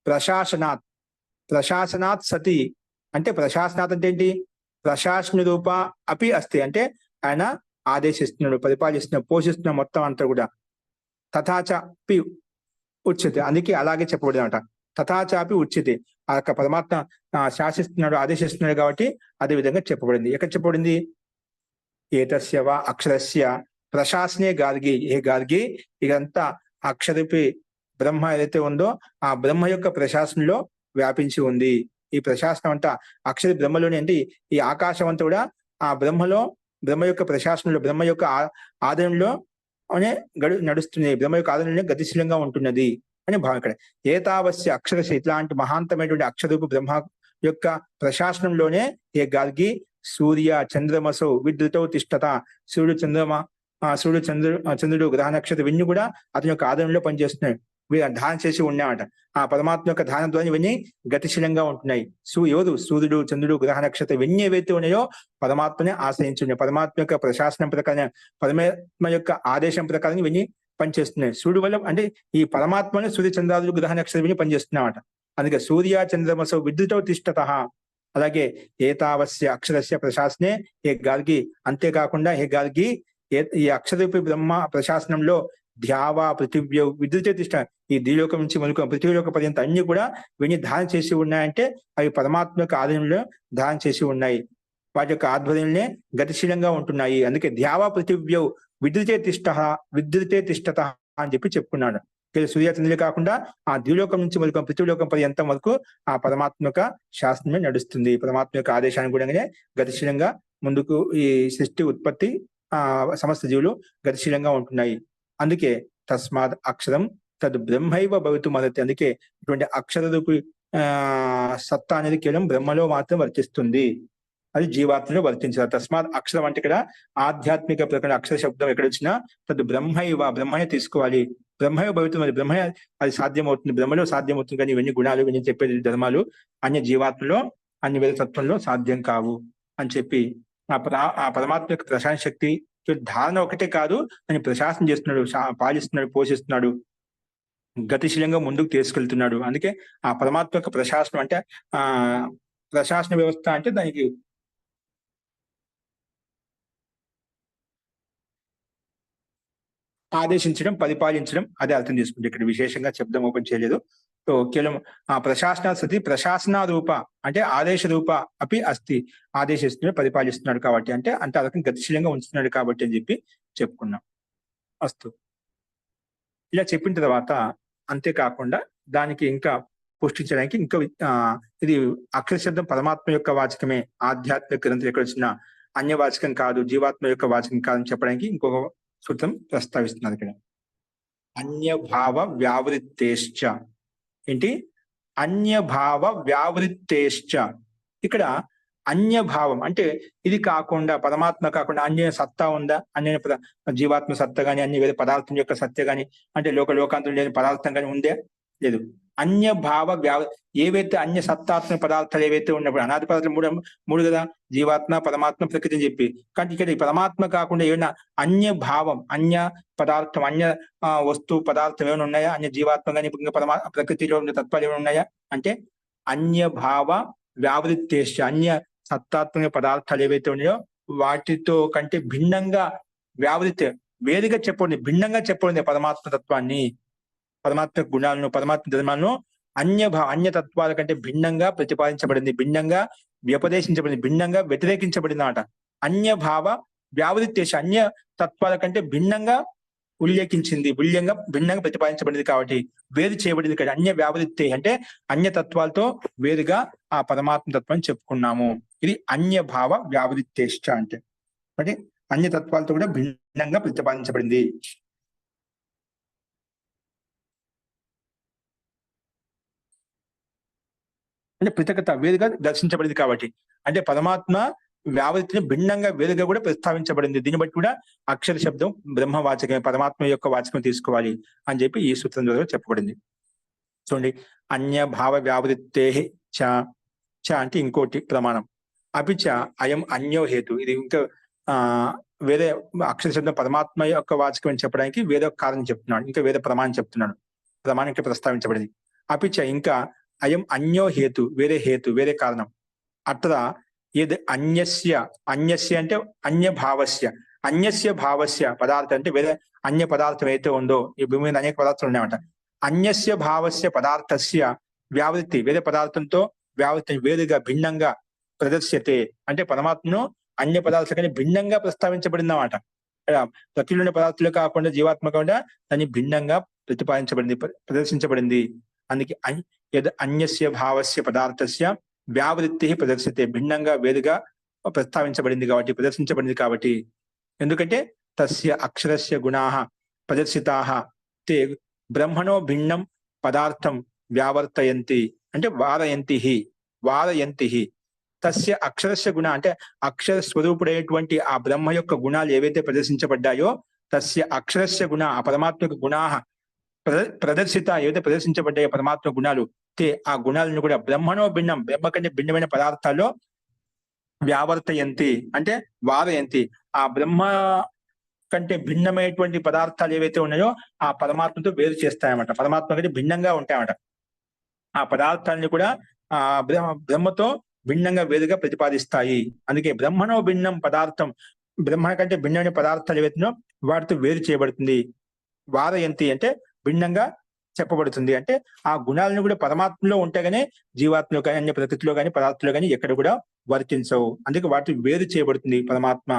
ప్రశాసనాత్, ప్రశాసనాత్ సతి అంటే ప్రశాసనాత్ అంటే ఏంటి? ప్రశాసన రూప అపి అస్తి అంటే ఆయన ఆదేశిస్తున్నాడు, పరిపాలిస్తున్నాడు, పోషిస్తున్నాడు మొత్తం అంతా కూడా. తథాచాపి ఉచ్యతే, అందుకే అలాగే చెప్పబడింది అనమాట. తథాచాపి ఉచ్యతే, ఆ యొక్క పరమాత్మ శాసిస్తున్నాడు, ఆదేశిస్తున్నాడు కాబట్టి అదే విధంగా చెప్పబడింది. ఎక్కడ చెప్పబడింది? ఏతస్య వా అక్షరస్య ప్రశాసనే గార్గి. ఏ గార్గి ఇదంతా అక్షరపి బ్రహ్మ ఏదైతే ఉందో ఆ బ్రహ్మ యొక్క ప్రశాసనలో వ్యాపించి ఉంది. ఈ ప్రశాసనం అంతా అక్షర బ్రహ్మలోనే అండి. ఈ ఆకాశం అంతా కూడా ఆ బ్రహ్మలో, బ్రహ్మ యొక్క ప్రశాసనలో, బ్రహ్మ యొక్క ఆదరణలో అనే నడుస్తుంది. బ్రహ్మ యొక్క ఆదరణలోనే గతిశీలంగా ఉంటున్నది అని భావం. ఇక్కడ ఏతావస్య అక్షరస్య, ఇట్లాంటి మహాంతమైనటువంటి అక్షరూపు బ్రహ్మ యొక్క ప్రశాసనంలోనే ఏ గార్గి సూర్య చంద్రమసౌ విద్యుతౌ తిష్టత. చంద్రుడు గ్రహ నక్షత్రం ఇవన్నీ కూడా అతని యొక్క ఆదరణలో పనిచేస్తున్నాయి, ధారణ చేసి ఉన్నాయట. ఆ పరమాత్మ యొక్క ధారణ ద్వారా ఇవన్నీ గతిశీలంగా ఉంటున్నాయి. ఎవరు? సూర్యుడు, చంద్రుడు, గ్రహ నక్షత్రం ఇవన్నీ ఏవైతే ఉన్నాయో పరమాత్మనే ఆశ్రయించున్నాయి. పరమాత్మ యొక్క ప్రశాసనం ప్రకారం, పరమాత్మ యొక్క ఆదేశం ప్రకారం ఇవన్నీ పనిచేస్తున్నాయి. సూర్యుడు వల్ల అంటే ఈ పరమాత్మనే సూర్య చంద్రాదులు, గ్రహ నక్షత్రం ఇవన్నీ పనిచేస్తున్నాయట. అందుకే సూర్య చంద్రమసౌ విద్యుతౌ తిష్టత. అలాగే ఏతావస్య అక్షరస్య ప్రశాసనే హే గార్గి, అంతేకాకుండా హే గార్గి ఈ అక్షరూపి బ్రహ్మ ప్రశాసనంలో ధ్యావా పృథివ్య విద్యుత్ తిష్ట, ఈ ద్విలోకం నుంచి మనకు పృథ్వీలోక పర్యంత అన్ని కూడా ఇవన్నీ ధారణ చేసి ఉన్నాయంటే అవి పరమాత్మ యొక్క ఆధీనంలో ధారణ చేసి ఉన్నాయి, వాటి యొక్క ఆధ్వర్యంలోనే గతిశీలంగా ఉంటున్నాయి. అందుకే ధ్యావా పృథివ్యౌ విద్యుతే తిష్టత అని చెప్పి చెప్పుకున్నాడు. సూర్య చంద్రులే కాకుండా ఆ ద్విలోకం నుంచి మనకు పృథ్వీలోకం పర్యంతం వరకు ఆ పరమాత్మ యొక్క శాస్త్రమే నడుస్తుంది. పరమాత్మ యొక్క ఆదేశానుగుణంగానే గతిశీలంగా ముందుకు ఈ సృష్టి ఉత్పత్తి సమస్త జీవులు గతిశీలంగా ఉంటున్నాయి. అందుకే తస్మాత్ అక్షరం తద్ బ్రహ్మైవ భవితుం అర్హతి. అందుకే ఇటువంటి అక్షర రూపి సత్తా అనేది కేవలం బ్రహ్మలో మాత్రం వర్తిస్తుంది, అది జీవాత్మలో వర్తించాలి. తస్మాత్ అక్షరం అంటే ఇక్కడ ఆధ్యాత్మిక ప్రకారం అక్షర శబ్దం ఎక్కడ వచ్చినా తద్ బ్రహ్మైవ, బ్రహ్మనే తీసుకోవాలి. బ్రహ్మైవ భవితుం, అది బ్రహ్మ, అది సాధ్యమవుతుంది, బ్రహ్మలో సాధ్యమవుతుంది. కానీ ఇవన్నీ గుణాలు, ఇవన్నీ చెప్పేది ధర్మాలు అన్య జీవాత్మలో, అన్య వేద తత్వంలో సాధ్యం కావు అని చెప్పి ఆ పరమాత్మ యొక్క ప్రశాంత శక్తి ధారణ ఒకటే కాదు, అని ప్రశాసన చేస్తున్నాడు, పాలిస్తున్నాడు, పోషిస్తున్నాడు, గతిశీలంగా ముందుకు తీసుకెళ్తున్నాడు. అందుకే ఆ పరమాత్మ యొక్క ప్రశాసనం అంటే ప్రశాసన వ్యవస్థ అంటే దానికి ఆదేశించడం, పరిపాలించడం అదే అర్థం చేసుకుంటే ఇక్కడ విశేషంగా శబ్దం ఓపెన్ చేయలేదు. సో కేవలం ప్రశాసన సతి ప్రశాసన రూప అంటే ఆదేశ రూప అపి అస్తి. ఆదేశిస్తున్నాడు, పరిపాలిస్తున్నాడు కాబట్టి అంటే ఆ రకం గతిశీలంగా ఉంచుతున్నాడు కాబట్టి అని చెప్పి చెప్పుకున్నాం. అస్తు. ఇలా చెప్పిన తర్వాత అంతేకాకుండా దానికి ఇంకా పుష్టించడానికి ఇంకా ఇది అక్షర శబ్దం పరమాత్మ యొక్క వాచకమే, ఆధ్యాత్మిక గ్రంథం ఎక్కడ వచ్చిన అన్యవాచకం కాదు, జీవాత్మ యొక్క వాచకం కాదని చెప్పడానికి ఇంకొక సూత్రం ప్రస్తావిస్తున్నారు ఇక్కడ. అన్యభావ వ్యావృత్తేశ్చ. ఏంటి? అన్యభావ వ్యావృత్తేశ్చ. ఇక్కడ అన్యభావం అంటే ఇది కాకుండా, పరమాత్మ కాకుండా అన్య సత్తా ఉందా? అన్య జీవాత్మ సత్తా గాని, అన్య వేరే పదార్థం యొక్క సత్య గాని, అంటే లోకాంతం లేని పదార్థం గాని ఉందే? లేదు. అన్య భావ ఏవైతే అన్య సత్తాత్మక పదార్థాలు ఏవైతే ఉన్నప్పుడు అనాది పదార్థాలు మూడు కదా, జీవాత్మ, పరమాత్మ, ప్రకృతి అని చెప్పి. కానీ ఇక్కడ ఈ పరమాత్మ కాకుండా ఏమైనా అన్య భావం, అన్య పదార్థం, అన్య వస్తువు పదార్థం ఏమైనా ఉన్నాయా? అన్య జీవాత్మ కానీ ఇంకా ప్రకృతిలో ఉన్న తత్వాలు ఏమైనా ఉన్నాయా అంటే అన్య భావ వ్యావృత్తేశ, అన్య సత్తాత్మక పదార్థాలు ఏవైతే ఉన్నాయో వాటితో కంటే భిన్నంగా వ్యావృత్తి వేరుగా చెప్పండి, భిన్నంగా చెప్పండి పరమాత్మ తత్వాన్ని, పరమాత్మ గుణాలను, పరమాత్మ ధర్మాలను అన్య తత్వాల కంటే భిన్నంగా ప్రతిపాదించబడింది, భిన్నంగా వ్యపదేశించబడింది, భిన్నంగా వ్యతిరేకించబడింది అన్నమాట. అన్య భావ వ్యావృత్తేశ, అన్య తత్వాల కంటే భిన్నంగా ఉల్లేఖించింది, భిన్నంగా ప్రతిపాదించబడింది కాబట్టి వేరు చేయబడింది. ఇక్కడ అన్య వ్యావృత్తే అంటే అన్య తత్వాలతో వేరుగా ఆ పరమాత్మ తత్వాన్ని చెప్పుకున్నాము. ఇది అన్య భావ వ్యావృత్తేశ అంటే అన్య తత్వాలతో కూడా భిన్నంగా ప్రతిపాదించబడింది. అంటే పృథకత వేరుగా దర్శించబడింది కాబట్టి, అంటే పరమాత్మ వ్యావృత్తిని భిన్నంగా వేరుగా కూడా ప్రస్తావించబడింది. దీన్ని బట్టి కూడా అక్షర శబ్దం బ్రహ్మవాచకమే, పరమాత్మ యొక్క వాచకం తీసుకోవాలి అని చెప్పి ఈ సూత్రం ద్వారా చెప్పబడింది. చూడండి, అన్య భావ వ్యావృత్తే చ అంటే ఇంకోటి ప్రమాణం. అపిచ అయం అన్యో హేతు. ఇది ఇంకా వేరే అక్షర శబ్దం పరమాత్మ యొక్క వాచకం అని చెప్పడానికి వేరే కారణం చెప్తున్నాడు, ఇంకా వేరే ప్రమాణం చెప్తున్నాడు. ప్రమాణం ఇక్కడ ప్రస్తావించబడింది. అపిచ ఇంకా అయం అన్యో హేతు, వేరే హేతు, వేరే కారణం. అత్ర ఏది అన్యస్య అంటే అన్యస్య భావస్య పదార్థం అంటే వేరే అన్య పదార్థం అయితే ఉందో, ఈ భూమి మీద అనేక పదార్థాలు ఉన్నాయన్నమాట. అన్యస్య భావస్య పదార్థస్య వ్యావృత్తి, వేరే పదార్థంతో వ్యావృత్తి వేరుగా భిన్నంగా ప్రదర్శ్యతే అంటే పరమాత్మను అన్య పదార్థాల కానీ భిన్నంగా ప్రస్తావించబడింది అన్నమాట. ప్రకృతిలోని పదార్థాలు కాకుండా జీవాత్మ కాకుండా దాన్ని భిన్నంగా ప్రతిపాదించబడింది, ప్రదర్శించబడింది. అందుకే అన్యస్య భావస్య పదార్థస్య వ్యావృత్తి ప్రదర్శితే, భిన్నంగా వేరుగా ప్రస్తావించబడింది కాబట్టి, ప్రదర్శించబడింది కాబట్టి. ఎందుకంటే తస్య అక్షరస్య గుణాః ప్రదర్శితాః తే బ్రహ్మణో భిన్నం పదార్థం వ్యావర్తయంతి అంటే వారయంతి. తస్య అక్షరస్య గుణ అంటే అక్షర స్వరూపుడైనటువంటి ఆ బ్రహ్మ యొక్క గుణాలు ఏవైతే ప్రదర్శించబడ్డాయో, తస్య అక్షరస్య గుణ ఆ పరమాత్మ యొక్క గుణాః ప్రదర్శిత ఏవైతే ప్రదర్శించబడ్డాయో పరమాత్మ గుణాలు, ఆ గుణాలను కూడా బ్రహ్మణో భిన్నం, బ్రహ్మ కంటే భిన్నమైన పదార్థాల్లో వ్యావర్తయంతి అంటే వారయంతి. ఆ బ్రహ్మ కంటే భిన్నమైనటువంటి పదార్థాలు ఏవైతే ఉన్నాయో ఆ పరమాత్మతో వేరు చేస్తాయన్నమాట, పరమాత్మ కంటే భిన్నంగా ఉంటాయన్నమాట. ఆ పదార్థాలని కూడా ఆ బ్రహ్మతో భిన్నంగా వేరుగా ప్రతిపాదిస్తాయి. అందుకే బ్రహ్మణో భిన్నం పదార్థం, బ్రహ్మ కంటే భిన్నమైన పదార్థాలు ఏవైతున్నాయో వాటితో వేరు చేయబడుతుంది. వారయంతి అంటే భిన్నంగా చెప్పబడుతుంది. అంటే ఆ గుణాలను కూడా పరమాత్మలో ఉంటే గానీ జీవాత్మలో కానీ అన్య ప్రకృతిలో కానీ పదార్థంలో కానీ ఎక్కడ కూడా వర్తించవు. అందుకే వాటి వేరు చేయబడుతుంది పరమాత్మ.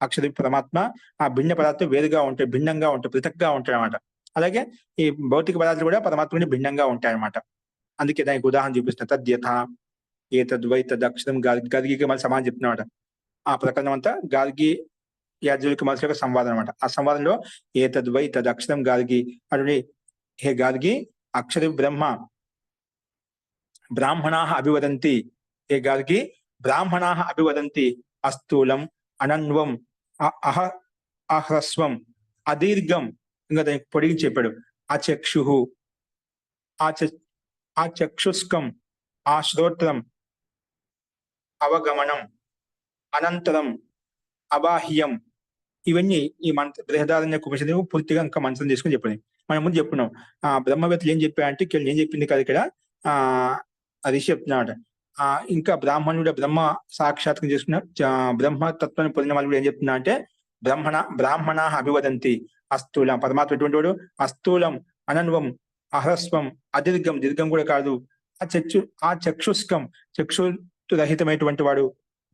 అక్షర పరమాత్మ ఆ భిన్న పదార్థం వేరుగా ఉంటాయి, భిన్నంగా ఉంటాయి, పృథక్గా ఉంటాయి అన్నమాట. అలాగే ఈ భౌతిక పదార్థాలు కూడా పరమాత్మని భిన్నంగా ఉంటాయి అన్నమాట. అందుకే దానికి ఉదాహరణ చూపిస్తున్నా. తద్యథ ఏతద్వై తదక్షరం గార్గికి మళ్ళీ సమానం చెప్తున్నమాట. ఆ ప్రకరణం అంతా గార్గి యాజ్ఞవల్క్య మహర్షి యొక్క సంవాదం అనమాట. ఆ సంవాదంలో ఏతద్వై తదక్షరం గార్గి అటు హే గార్గి అక్షర బ్రాహ్మణాః అభివదంతి, హే గార్గి బ్రాహ్మణాః అభివదంతి అస్థూలం అనన్వం అహ్రస్వం అదీర్ఘం. ఇంకా దానికి పొడిగి చెప్పాడు. అచక్షు ఆ చక్షుష్కం ఆ శ్రోత్రం అవగమనం అనంతరం అబాహ్యం. ఇవన్నీ ఈ బృహదారణ్యక ఉపనిషత్తు పూర్తిగా ఇంకా మంత్రం తీసుకుని చెప్పింది. మనం ముందు చెప్పుకున్నాం. బ్రహ్మవేత్తలు ఏం చెప్పారంటే ఏం చెప్పింది కాదు ఇక్కడ ఋషి చెప్తున్నాడు. ఇంకా బ్రాహ్మణుడు బ్రహ్మ సాక్షాత్కం చేసుకున్న బ్రహ్మ తత్వాన్ని పొందిన వాళ్ళు కూడా ఏం చెప్తున్నా అంటే బ్రాహ్మణాః అభివదంతి అస్థూలం. పరమాత్మ ఎటువంటి వాడు? అస్థూలం, అనన్వం, అహ్రస్వం, అదీర్ఘం, దీర్ఘం కూడా కాదు. ఆ చక్షుష్కం, చక్షుతో రహితమైనటువంటి వాడు,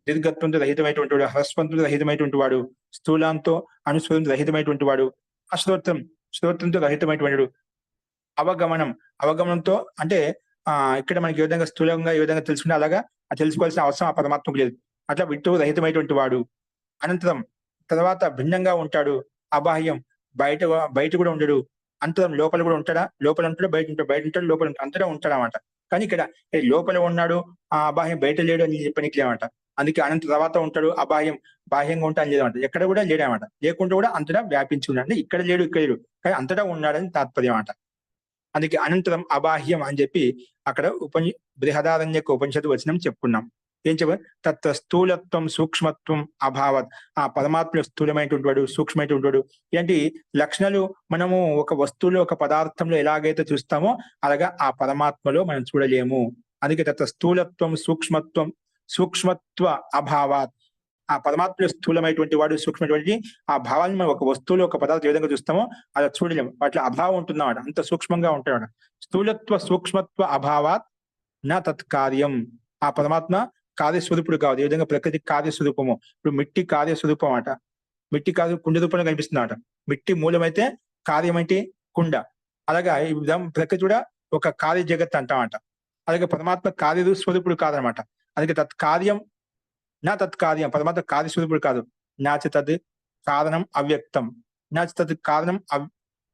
దీర్ఘత్వంతో రహితమైనటువంటి వాడు, హ్రస్వంతో రహితమైనటువంటి వాడు, స్థూలంతో అనుస్వరంతో రహితమైనటువంటి వాడు, అశ్రోత్రం, శ్రోత్రంతో రహితమైనటువంటి వాడు, అవగమనం, అవగమనంతో అంటే ఇక్కడ మనకి ఏ విధంగా స్థూలంగా ఏ విధంగా తెలుసుకుంటే అలాగా తెలుసుకోవాల్సిన అవసరం ఆ పరమాత్మకు లేదు. అట్లా విట్టు రహితమైనటువంటి వాడు. అనంతరం తర్వాత భిన్నంగా ఉంటాడు. అబాహ్యం, బయట కూడా ఉండడు. అంతరం, లోపల కూడా ఉంటాడా? లోపల ఉంటాడు, బయట ఉంటాడు, బయట ఉంటాడు, లోపల ఉంటాడు, అంతటా ఉంటాడు అన్నమాట. కానీ ఇక్కడ లోపల ఉన్నాడు, ఆ అబాహ్యం బయట లేడు అని చెప్పడానికి లేమాట. అందుకే అనంత తర్వాత ఉంటాడు, అబాహ్యం బాహ్యంగా ఉంటాడు లేదన్నమాట. ఎక్కడ కూడా లేడన్నమాట. లేకుండా కూడా అంతటా వ్యాపించి ఉన్నాడు. అంటే ఇక్కడ లేడు, ఇక్కడ లేడు, కానీ అంతటా ఉన్నాడని తాత్పర్యం అన్నమాట. అందుకే అనంతరం అబాహ్యం అని చెప్పి అక్కడ బృహదారణ్యక ఉపనిషత్తు వచనం చెప్పుకున్నాం. ఏం చెప్పారు? తత్వ స్థూలత్వం సూక్ష్మత్వం అభావత్. ఆ పరమాత్మ స్థూలమైనటువంటి వాడు, సూక్ష్మమైనటువంటి వాడు. ఇలాంటి లక్షణాలు మనము ఒక వస్తువులో, ఒక పదార్థంలో ఎలాగైతే చూస్తామో అలాగా ఆ పరమాత్మలో మనం చూడలేము. అందుకే తత్వ స్థూలత్వం సూక్ష్మత్వ అభావాత్. ఆ పరమాత్మ స్థూలమైనటువంటి వాడు, సూక్ష్మమైనటువంటి ఆ భావాన్ని మనం ఒక వస్తువులో, ఒక పదార్థం ఏ విధంగా చూస్తామో అలా చూడలేము. వాటిలో అభావం ఉంటుందన్నమాట. అంత సూక్ష్మంగా ఉంటాడు. స్థూలత్వ సూక్ష్మత్వ అభావాత్ నా తత్కార్యం. ఆ పరమాత్మ కార్యస్వరూపుడు కాదు. ఏ విధంగా ప్రకృతి కార్యస్వరూపము. ఇప్పుడు మిట్టి కార్యస్వరూపం అట. మిట్టి కాదు, కుండ రూపంలో కనిపిస్తుంది అట. మిట్టి మూలమైతే కార్యం ఏంటి? కుండ. అలాగా ఈ విధంగా ప్రకృతి కూడా ఒక కార్య జగత్ అంటామట. అలాగే పరమాత్మ కార్యస్వరూపుడు కాదనమాట. అందుకే తత్కార్యం నా తత్కార్యం. పరమాత్మ కార్యస్వరూపుడు కాదు. నాచి తద్ కారణం అవ్యక్తం. నాచి తద్ కారణం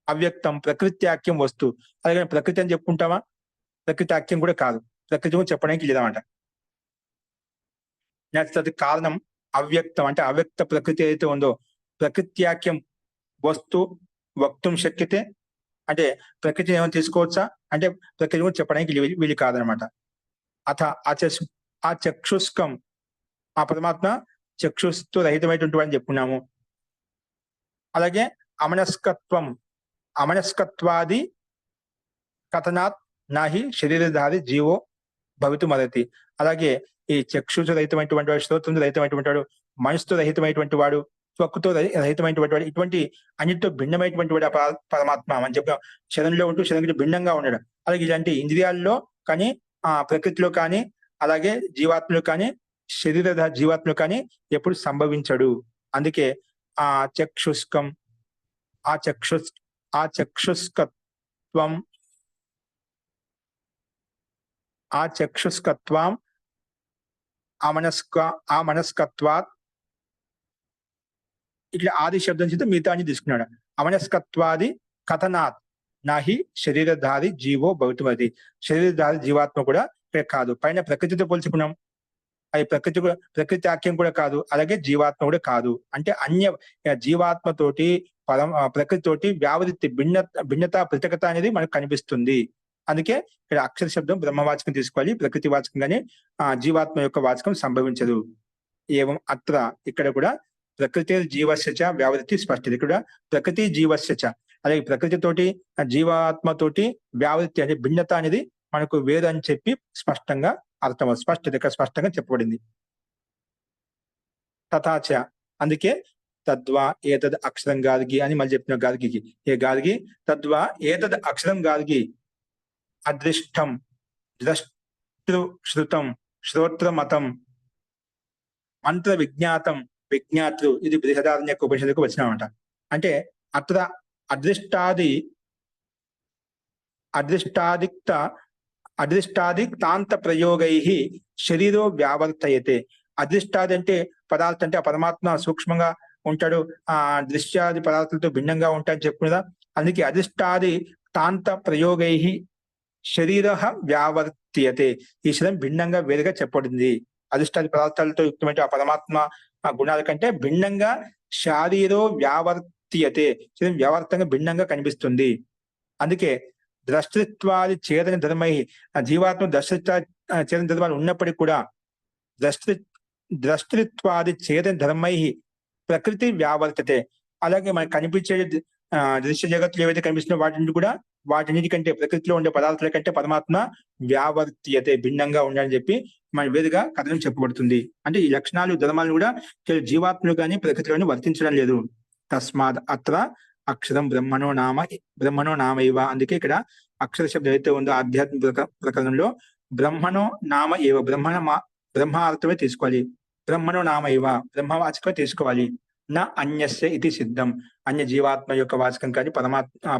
అవ్యక్తం. ప్రకృత్యాఖ్యం వస్తు. అలాగే ప్రకృతి అని చెప్పుకుంటామా? ప్రకృత్యాఖ్యం కూడా కాదు. ప్రకృతి కూడా చెప్పడానికి లేదన్నమాట. నాచి తద్ కారణం అవ్యక్తం అంటే అవ్యక్త ప్రకృతి ఏదైతే ఉందో, ప్రకృత్యాఖ్యం వస్తు వక్తుం శక్యతే. అంటే ప్రకృతిని ఏమైనా తీసుకోవచ్చా అంటే ప్రకృతి కూడా చెప్పడానికి వీలు కాదనమాట. అథ ఆ చక్షుష్కం, ఆ పరమాత్మ చక్షుస్తో రహితమైనటువంటి వాడిని చెప్పుకున్నాము. అలాగే అమనస్కత్వాది కథనాత్ నాహి శరీరధారి జీవో భవితుమరతి. అలాగే ఈ చక్షుతో రహితమైనటువంటి వాడు, శ్రోత్రంతో రహితమైనటువంటి వాడు, మనసుతో రహితమైనటువంటి వాడు, త్వక్కుతో రహితమైనటువంటి వాడు, ఇటువంటి అన్నిటితో భిన్నమైనటువంటి వాడు పరమాత్మ అని చెప్పాం. శరీరంలో ఉంటూ శరీరం భిన్నంగా ఉన్నాడు. అలాగే ఇలాంటి ఇంద్రియాల్లో కానీ, ప్రకృతిలో కానీ, అలాగే జీవాత్మలో కానీ, శరీర జీవాత్మలో కానీ ఎప్పుడు సంభవించడు. అందుకే ఆ చక్షుష్కత్వం అమనస్కత్వాత్. ఇట్లా ఆది శబ్దం చేత మిగతా అని తీసుకున్నాడు. అమనస్కత్వాది కథనాత్ నాహి శరీరధారి జీవో భవితుమతి. శరీరధారి జీవాత్మ కూడా కాదు. పైన ప్రకృతితో పోల్చుకున్నాం. అది ప్రకృతి వాక్యం కూడా కాదు. అలాగే జీవాత్మ కూడా కాదు. అంటే జీవాత్మతోటి ప్రకృతితోటి వ్యావృత్తి భిన్నత పృథకత అనేది మనకు కనిపిస్తుంది. అందుకే ఇక్కడ అక్షర శబ్దం బ్రహ్మవాచకం తీసుకోవాలి. ప్రకృతి వాచకంగానే జీవాత్మ యొక్క వాచకం సంభవించదు. ఏవం అత్ర, ఇక్కడ కూడా ప్రకృతి జీవస్యచ వ్యావృత్తి స్పష్టత. ఇక్కడ ప్రకృతి జీవస్యచ, అలాగే ప్రకృతితోటి జీవాత్మతోటి వ్యావృత్తి అంటే భిన్నత అనేది మనకు వేరు అని చెప్పి స్పష్టంగా స్పష్టంగా చెప్పబడింది. తథాచ, అందుకే తద్వా ఏతద్ అక్షరం గార్గి అని మళ్ళీ చెప్పిన గార్గికి. ఏ గార్గి? తద్వా ఏతద్ అక్షరం గార్గి అదృష్టం ద్రష్టృశ్రుతం శ్రోత్రమతం మంత్ర విజ్ఞాతృ. ఇది బృహదారణ్యక ఉపనిషత్తుకు వచ్చినామంట. అంటే అత్ర అదృష్టాదిక్తాంత ప్రయోగై శరీరో వ్యావర్తయతే. అదృష్టాది అంటే పదార్థం, అంటే ఆ పరమాత్మ సూక్ష్మంగా ఉంటాడు, ఆ దృశ్యాది పదార్థాలతో భిన్నంగా ఉంటాయని చెప్పుకున్నదా. అందుకే అదృష్టాది తాంత ప్రయోగై శరీర వ్యావర్త్యతే. ఈ శరీరం భిన్నంగా వేరుగా చెప్పబడింది. అదృష్టాది పదార్థాలతో యుక్తమైన ఆ పరమాత్మ గుణాల కంటే భిన్నంగా శారీరో వ్యావర్త్యతే. శరీరం వ్యావర్తంగా భిన్నంగా కనిపిస్తుంది. అందుకే ద్రష్టృత్వాది ఛేదన ధర్మై, జీవాత్మ ద్రష్టృత్వ ఛేదన ధర్మాలు ఉన్నప్పటికీ కూడా ద్రష్టృత్వాది ఛేదన ధర్మై ప్రకృతి వ్యావర్తతే. అలాగే మనకు కనిపించే దృశ్య జగత్తులు ఏవైతే కనిపిస్తున్నాయో వాటిన్నిటికంటే ప్రకృతిలో ఉండే పదార్థాల కంటే పరమాత్మ వ్యావర్త్యతే, భిన్నంగా ఉండాలని చెప్పి మన వేరుగా కథనం చెప్పబడుతుంది. అంటే ఈ లక్షణాలు ధర్మాలను కూడా జీవాత్మలు కానీ ప్రకృతిలోని వర్తించడం లేదు. తస్మాత్ అత్ర అక్షరం బ్రహ్మణో నామ ఇవ. అందుకే ఇక్కడ అక్షర శబ్దం ఏదైతే ఉందో ఆధ్యాత్మిక ప్రకరణంలో బ్రహ్మణో నామ ఇవ, బ్రహ్మ అర్థమే తీసుకోవాలి. బ్రహ్మణో నామ ఇవ, బ్రహ్మవాచకమే తీసుకోవాలి. నా అన్యస్య ఇది సిద్ధం, అన్య జీవాత్మ యొక్క వాచకం కానీ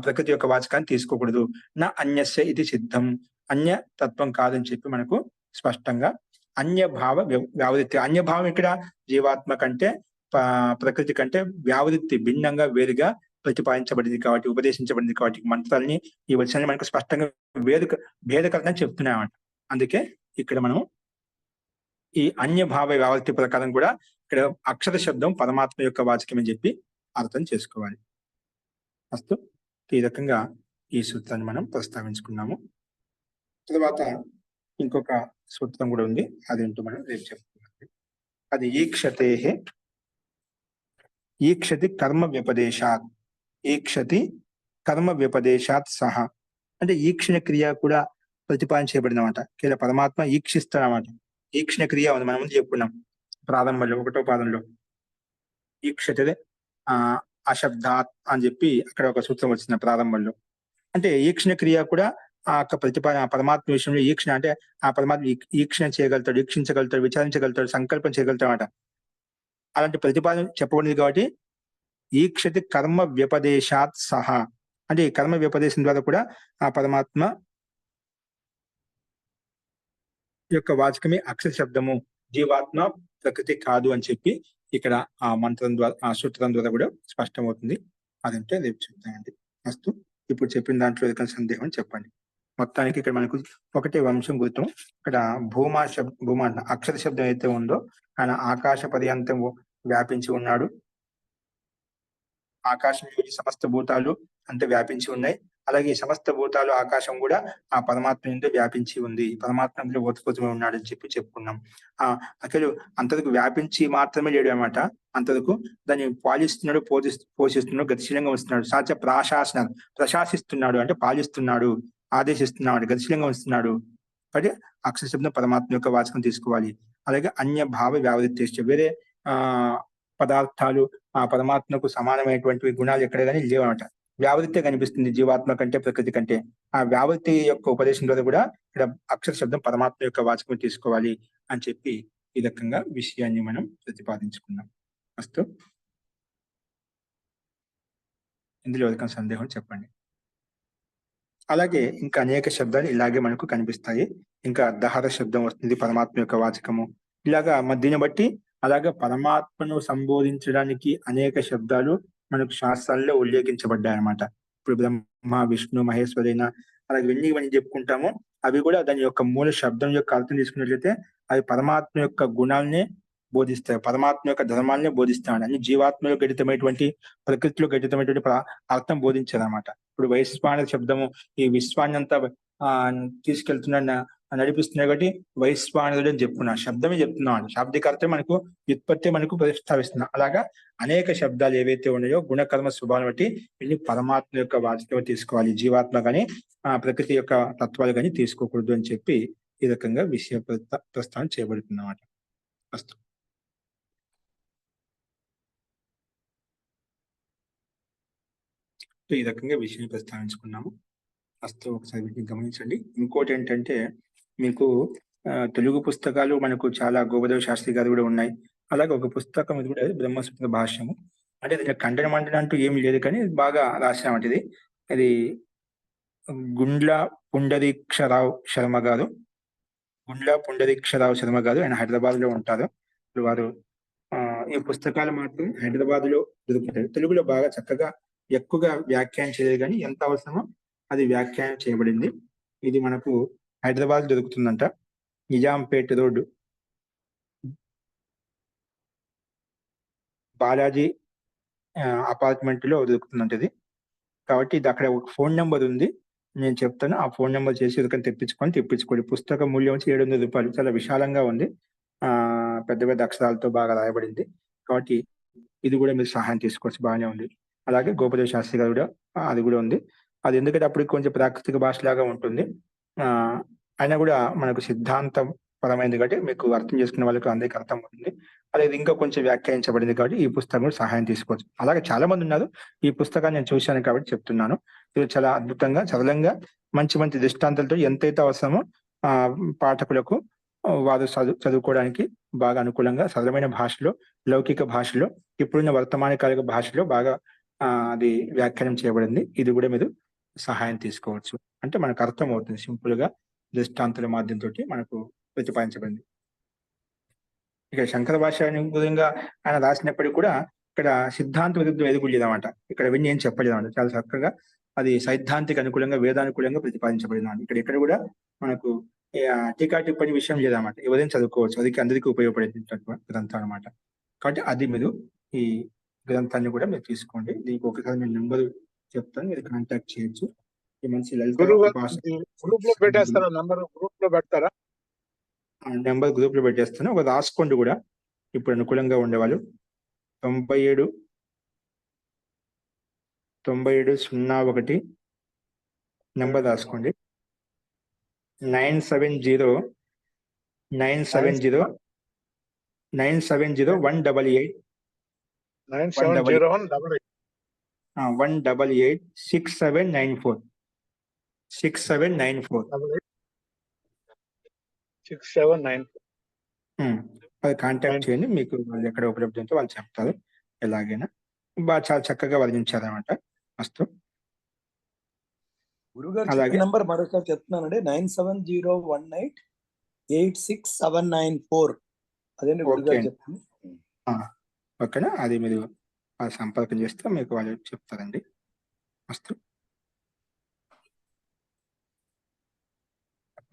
ప్రకృతి యొక్క వాచకాన్ని తీసుకోకూడదు. నా అన్యస్య ఇది సిద్ధం, అన్య తత్వం కాదని చెప్పి మనకు స్పష్టంగా అన్యభావ వ్యావృత్తి. అన్యభావం ఇక్కడ జీవాత్మ కంటే ప్రకృతి కంటే వ్యావృత్తి భిన్నంగా వేరుగా ప్రతిపాదించబడింది కాబట్టి, ఉపదేశించబడింది కాబట్టి మంత్రాలని ఈ వచనాన్ని మనకు స్పష్టంగా భేదకరణ చెప్తున్నామంట. అందుకే ఇక్కడ మనం ఈ అన్యభావ వ్యావృత్తి ప్రకారం కూడా ఇక్కడ అక్షర శబ్దం పరమాత్మ యొక్క వాచకం అని చెప్పి అర్థం చేసుకోవాలి. అస్తు, ఈ రకంగా ఈ సూత్రాన్ని మనం ప్రస్తావించుకున్నాము. తర్వాత ఇంకొక సూత్రం కూడా ఉంది, అదేంటో మనం రేపు చెప్పుకున్నాం. అది ఈక్షతి కర్మ వ్యపదేశాత్, ఈక్షతి కర్మ వ్యపదేశాత్ సహా. అంటే ఈక్షణ క్రియ కూడా ప్రతిపాదించబడిందన్నమాట. కేవలం పరమాత్మ ఈక్షిస్తాడన్నమాట. ఈక్షణ క్రియ ఉంది, మనం ముందు చెప్పుకున్నాం ప్రారంభంలో 1వ పాదంలో. ఈక్షతే అశబ్దాత్ అని చెప్పి అక్కడ ఒక సూత్రం వచ్చింది ప్రారంభంలో. అంటే ఈక్షణ క్రియ కూడా ఆ పరమాత్మ విషయంలో ఈక్షణ అంటే ఆ పరమాత్మ ఈక్షణ చేయగలుగుతాడు, ఈక్షించగలుగుతాడు, విచారించగలుగుతాడు, సంకల్పం చేయగలుగుతాడు అన్నమాట. అలాంటి ప్రతిపాదన చెప్పబడింది కాబట్టి ఈక్షతి కర్మ వ్యపదేశాత్ సహా, అంటే ఈ కర్మ వ్యపదేశం ద్వారా కూడా ఆ పరమాత్మ యొక్క వాచకమే అక్షర శబ్దము, జీవాత్మ ప్రకృతి కాదు అని చెప్పి ఇక్కడ ఆ మంత్రం ద్వారా, ఆ సూత్రం ద్వారా కూడా స్పష్టమవుతుంది. అదంటే రేపు చెప్తానండి. ఫస్ట్ ఇప్పుడు చెప్పిన దాంట్లో ఏదైనా సందేహం చెప్పండి. మొత్తానికి ఇక్కడ మనకు ఒకటే వంశం గుర్తం. ఇక్కడ భూమా అక్షర శబ్దం అయితే ఉందో ఆయన ఆకాశ పర్యంతం వ్యాపించి ఉన్నాడు. ఆకాశం సమస్త భూతాలు అంటే వ్యాపించి ఉన్నాయి. అలాగే సమస్త భూతాలు ఆకాశం కూడా ఆ పరమాత్మ నుండి వ్యాపించి ఉంది. పరమాత్మ ఓతపోతూ ఉన్నాడు అని చెప్పి చెప్పుకున్నాం. అసలు అంతకు వ్యాపించి మాత్రమే లేడు అనమాట. అంతకు దాన్ని పాలిస్తున్నాడు, పోషిస్తున్నాడు, గతిశీలంగా వస్తున్నాడు. సాచ ప్రశాసిస్తున్నాడు అంటే పాలిస్తున్నాడు, ఆదేశిస్తున్నాడు, గతిశీలంగా వస్తున్నాడు. కాబట్టి అక్షర శబ్దం పరమాత్మ యొక్క వాచకం తీసుకోవాలి. అలాగే అన్య భావ వ్యావృత్తి, వేరే పదార్థాలు ఆ పరమాత్మకు సమానమైనటువంటి గుణాలు ఎక్కడ కానీ లేవన్నమాట. వ్యావృత్తే కనిపిస్తుంది జీవాత్మ కంటే, ప్రకృతి కంటే. ఆ వ్యావృత్తి యొక్క ఉపదేశం ద్వారా కూడా ఇక్కడ అక్షర శబ్దం పరమాత్మ యొక్క వాచకం తీసుకోవాలి అని చెప్పి ఈ రకంగా విషయాన్ని మనం ప్రతిపాదించుకున్నాం. అస్తు, ఇందులో ఎవరికైనా సందేహం చెప్పండి. అలాగే ఇంకా అనేక శబ్దాలు ఇలాగే మనకు కనిపిస్తాయి. ఇంకా దహర శబ్దం వస్తుంది, పరమాత్మ యొక్క వాచకము. ఇలాగా దీన్ని బట్టి అలాగే పరమాత్మను సంబోధించడానికి అనేక శబ్దాలు మనకు శాస్త్రాల్లో ఉల్లేఖించబడ్డాయి అన్నమాట. ఇప్పుడు బ్రహ్మ, విష్ణు, మహేశ్వరైన అలాగే ఇవన్నీ మనం చెప్పుకుంటాము. అవి కూడా దాని యొక్క మూల శబ్దం యొక్క అర్థం తీసుకున్నట్లయితే అవి పరమాత్మ యొక్క గుణాలనే బోధిస్తాయి, పరమాత్మ యొక్క ధర్మాలనే బోధిస్తాయి. అన్ని జీవాత్మలో గడితమైనటువంటి, ప్రకృతిలో గడితమైనటువంటి అర్థం బోధించారు అనమాట. ఇప్పుడు వైశ్వాన శబ్దము ఈ విశ్వాన్ని అంతా తీసుకెళ్తున్నా నడిపిస్తున్నాయి కాబట్టి వైశ్వానుడు అని చెప్పుకున్నా, శబ్దమే చెప్తున్నాడు. శాబ్దిక అర్థం మనకు వ్యుత్పత్తి మనకు ప్రస్తావిస్తున్నాం. అలాగా అనేక శబ్దాలు ఏవైతే ఉన్నాయో గుణకర్మ స్వభావం బట్టి వీళ్ళు పరమాత్మ యొక్క వాచకం తీసుకోవాలి. జీవాత్మ కానీ ప్రకృతి యొక్క తత్వాలు కానీ తీసుకోకూడదు అని చెప్పి ఈ రకంగా విషయ ప్రస్తావన చేయబడుతున్నమాట. అస్తు, ఈ రకంగా విషయాన్ని ప్రస్తావించుకున్నాము. అస్తు, ఒకసారి వీటిని గమనించండి. ఇంకోటి ఏంటంటే మీకు తెలుగు పుస్తకాలు మనకు చాలా గోపదేవ శాస్త్రి గారు కూడా ఉన్నాయి. అలాగే ఒక పుస్తకం ఇది కూడా బ్రహ్మసూత్ర భాష్యము. అంటే దీని ఖండన మండన అంటూ ఏమి లేదు కానీ బాగా రాసినామంటే ఇది గుండ్ల పుండరీక్షరావు శర్మ గారు. ఆయన హైదరాబాద్ లో ఉంటారు. వారు ఈ పుస్తకాలు మాత్రం హైదరాబాద్ లో దొరుకుతాయి. తెలుగులో బాగా చక్కగా ఎక్కువగా వ్యాఖ్యానం చేయలేదు కానీ ఎంత అవసరమో అది వ్యాఖ్యానం చేయబడింది. ఇది మనకు హైదరాబాద్ దొరుకుతుందంట. నిజాంపేట రోడ్డు, బాలాజీ అపార్ట్మెంట్ లో దొరుకుతుందంట ఇది. కాబట్టి ఇది అక్కడ ఒక ఫోన్ నెంబర్ ఉంది, నేను చెప్తాను. ఆ ఫోన్ నెంబర్ చేసి ఎవరికైనా తెప్పించుకోండి. పుస్తకం మూల్యం వచ్చి 700 రూపాయలు. చాలా విశాలంగా ఉంది, పెద్ద పెద్ద అక్షరాలతో బాగా రాయబడింది. కాబట్టి ఇది కూడా మీరు సహాయం తీసుకోవచ్చు, బాగానే ఉంది. అలాగే గోపదేవ శాస్త్రి గారు కూడా అది కూడా ఉంది. అది ఎందుకంటే అప్పుడు కొంచెం ప్రాకృతిక భాషలాగా ఉంటుంది. అయినా కూడా మనకు సిద్ధాంతం పరమైంది కాబట్టి మీకు అర్థం చేసుకునే వాళ్ళకి అందరికీ అర్థం అవుతుంది. అలాగే ఇంకా కొంచెం వ్యాఖ్యానించబడింది కాబట్టి ఈ పుస్తకం కూడా సహాయం తీసుకోవచ్చు. అలాగే చాలా మంది ఉన్నారు. ఈ పుస్తకాన్ని నేను చూశాను కాబట్టి చెప్తున్నాను. ఇది చాలా అద్భుతంగా, సరళంగా మంచి మంచి దృష్టాంతాలతో ఎంతైతే అవసరమో పాఠకులకు వారు చదువుకోవడానికి బాగా అనుకూలంగా సరళమైన భాషలో, లౌకిక భాషలో, ఇప్పుడున్న వర్తమానకాలిక భాషలో బాగా అది వ్యాఖ్యానం చేయబడింది. ఇది కూడా మీరు సహాయం తీసుకోవచ్చు. అంటే మనకు అర్థం అవుతుంది సింపుల్ గా దృష్టాంతాల మాధ్యంతో మనకు ప్రతిపాదించబడింది. ఇక శంకర భాష విధంగా ఆయన రాసినప్పటికీ కూడా ఇక్కడ సిద్ధాంత విరుద్ధం ఎదుగులేదన్నమాట. ఇక్కడ విని ఏం చెప్పలేదన్నమాట. చాలా చక్కగా అది సైద్ధాంతిక అనుకూలంగా, వేదానుకూలంగా ప్రతిపాదించబడింది. ఇక్కడ కూడా మనకు టీకా టిప్పణి విషయం లేదన్నమాట. ఎవరైనా చదువుకోవచ్చు. అది అందరికీ ఉపయోగపడేది గ్రంథం అనమాట. కాబట్టి అది మీరు ఈ గ్రంథాన్ని కూడా మీరు తీసుకోండి. దీనికి ఒకసారి నేను నెంబర్ చెప్తాను, మీరు కాంటాక్ట్ చేయొచ్చు. ఈ మంచి లలిత భాష గ్రూప్ లో పెట్టేస్తారా? నంబర్ గ్రూప్ లో పెడతారా? నెంబర్ గ్రూప్ లో పెట్టేస్తాను. ఒక రాసుకోండి కూడా ఇప్పుడు అనుకూలంగా ఉండేవాళ్ళు. 9701 నెంబర్ రాసుకోండి. 970 188 6794 అది కాంటాక్ట్ చేయండి. మీకు వాళ్ళు ఎక్కడ ఉపలబ్ధి ఉంటే వాళ్ళు చెప్తారు ఎలాగైనా. బాగా చాలా చక్కగా వర్ణించారనమాట. మస్తు. గురుగారు అలాగే నెంబర్ మరొకసారి చెప్తున్నానండి. 9701886794. అదేంటి గురుగారు చెప్తుంది. ఓకేనా? అది మీరు సంపర్కం చేస్తే మీకు వాళ్ళు చెప్తారండి. మస్తు.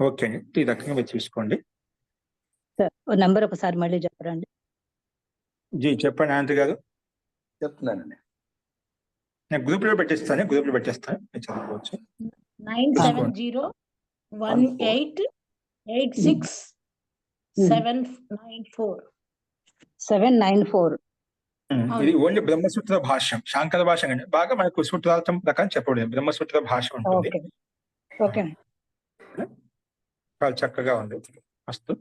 ఓకే అండి. ఈ రకంగా మీరు చూసుకోండి. నంబర్ ఒకసారి మళ్ళీ చెప్పరండి. జీ చెప్పండి అనంత్ గారు. చెప్తున్నానండి. నేను గ్రూప్ లో పెట్టేస్తాను. మీరు చదువుకోవచ్చు. 9701886794. ఇది ఓన్లీ బ్రహ్మసూత్ర భాష్యం, శాంకర భాష కంటే బాగా మనకు సూత్రార్థం ప్రకారం చెప్పబడింది. బ్రహ్మసూత్ర భాష ఉంటుంది. ఓకే. చాలా చక్కగా ఉంది. మస్తు.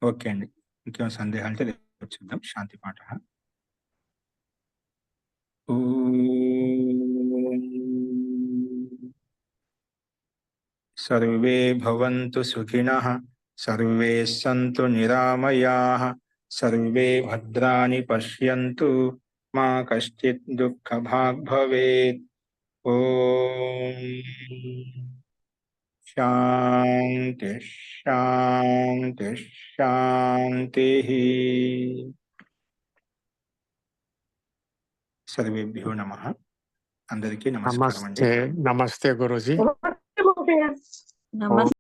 ఓకే అండి. ఇంకేమైనా సందేహాలు అంటే చూద్దాం. శాంతి పాఠ. సర్వే భవంతు సుఖినః, సర్వే సంతు నిరామయాః, సర్వే భద్రాణి పశ్యంతు, మా కశ్చిత్ దుఃఖభాగ్ భవేత్. ఓం శాంతి శాంతి శాంతి. సర్వేభ్యో నమః. అందరికీ నమస్కారం అండి. నమస్తే గురూజీ. నమస్తే.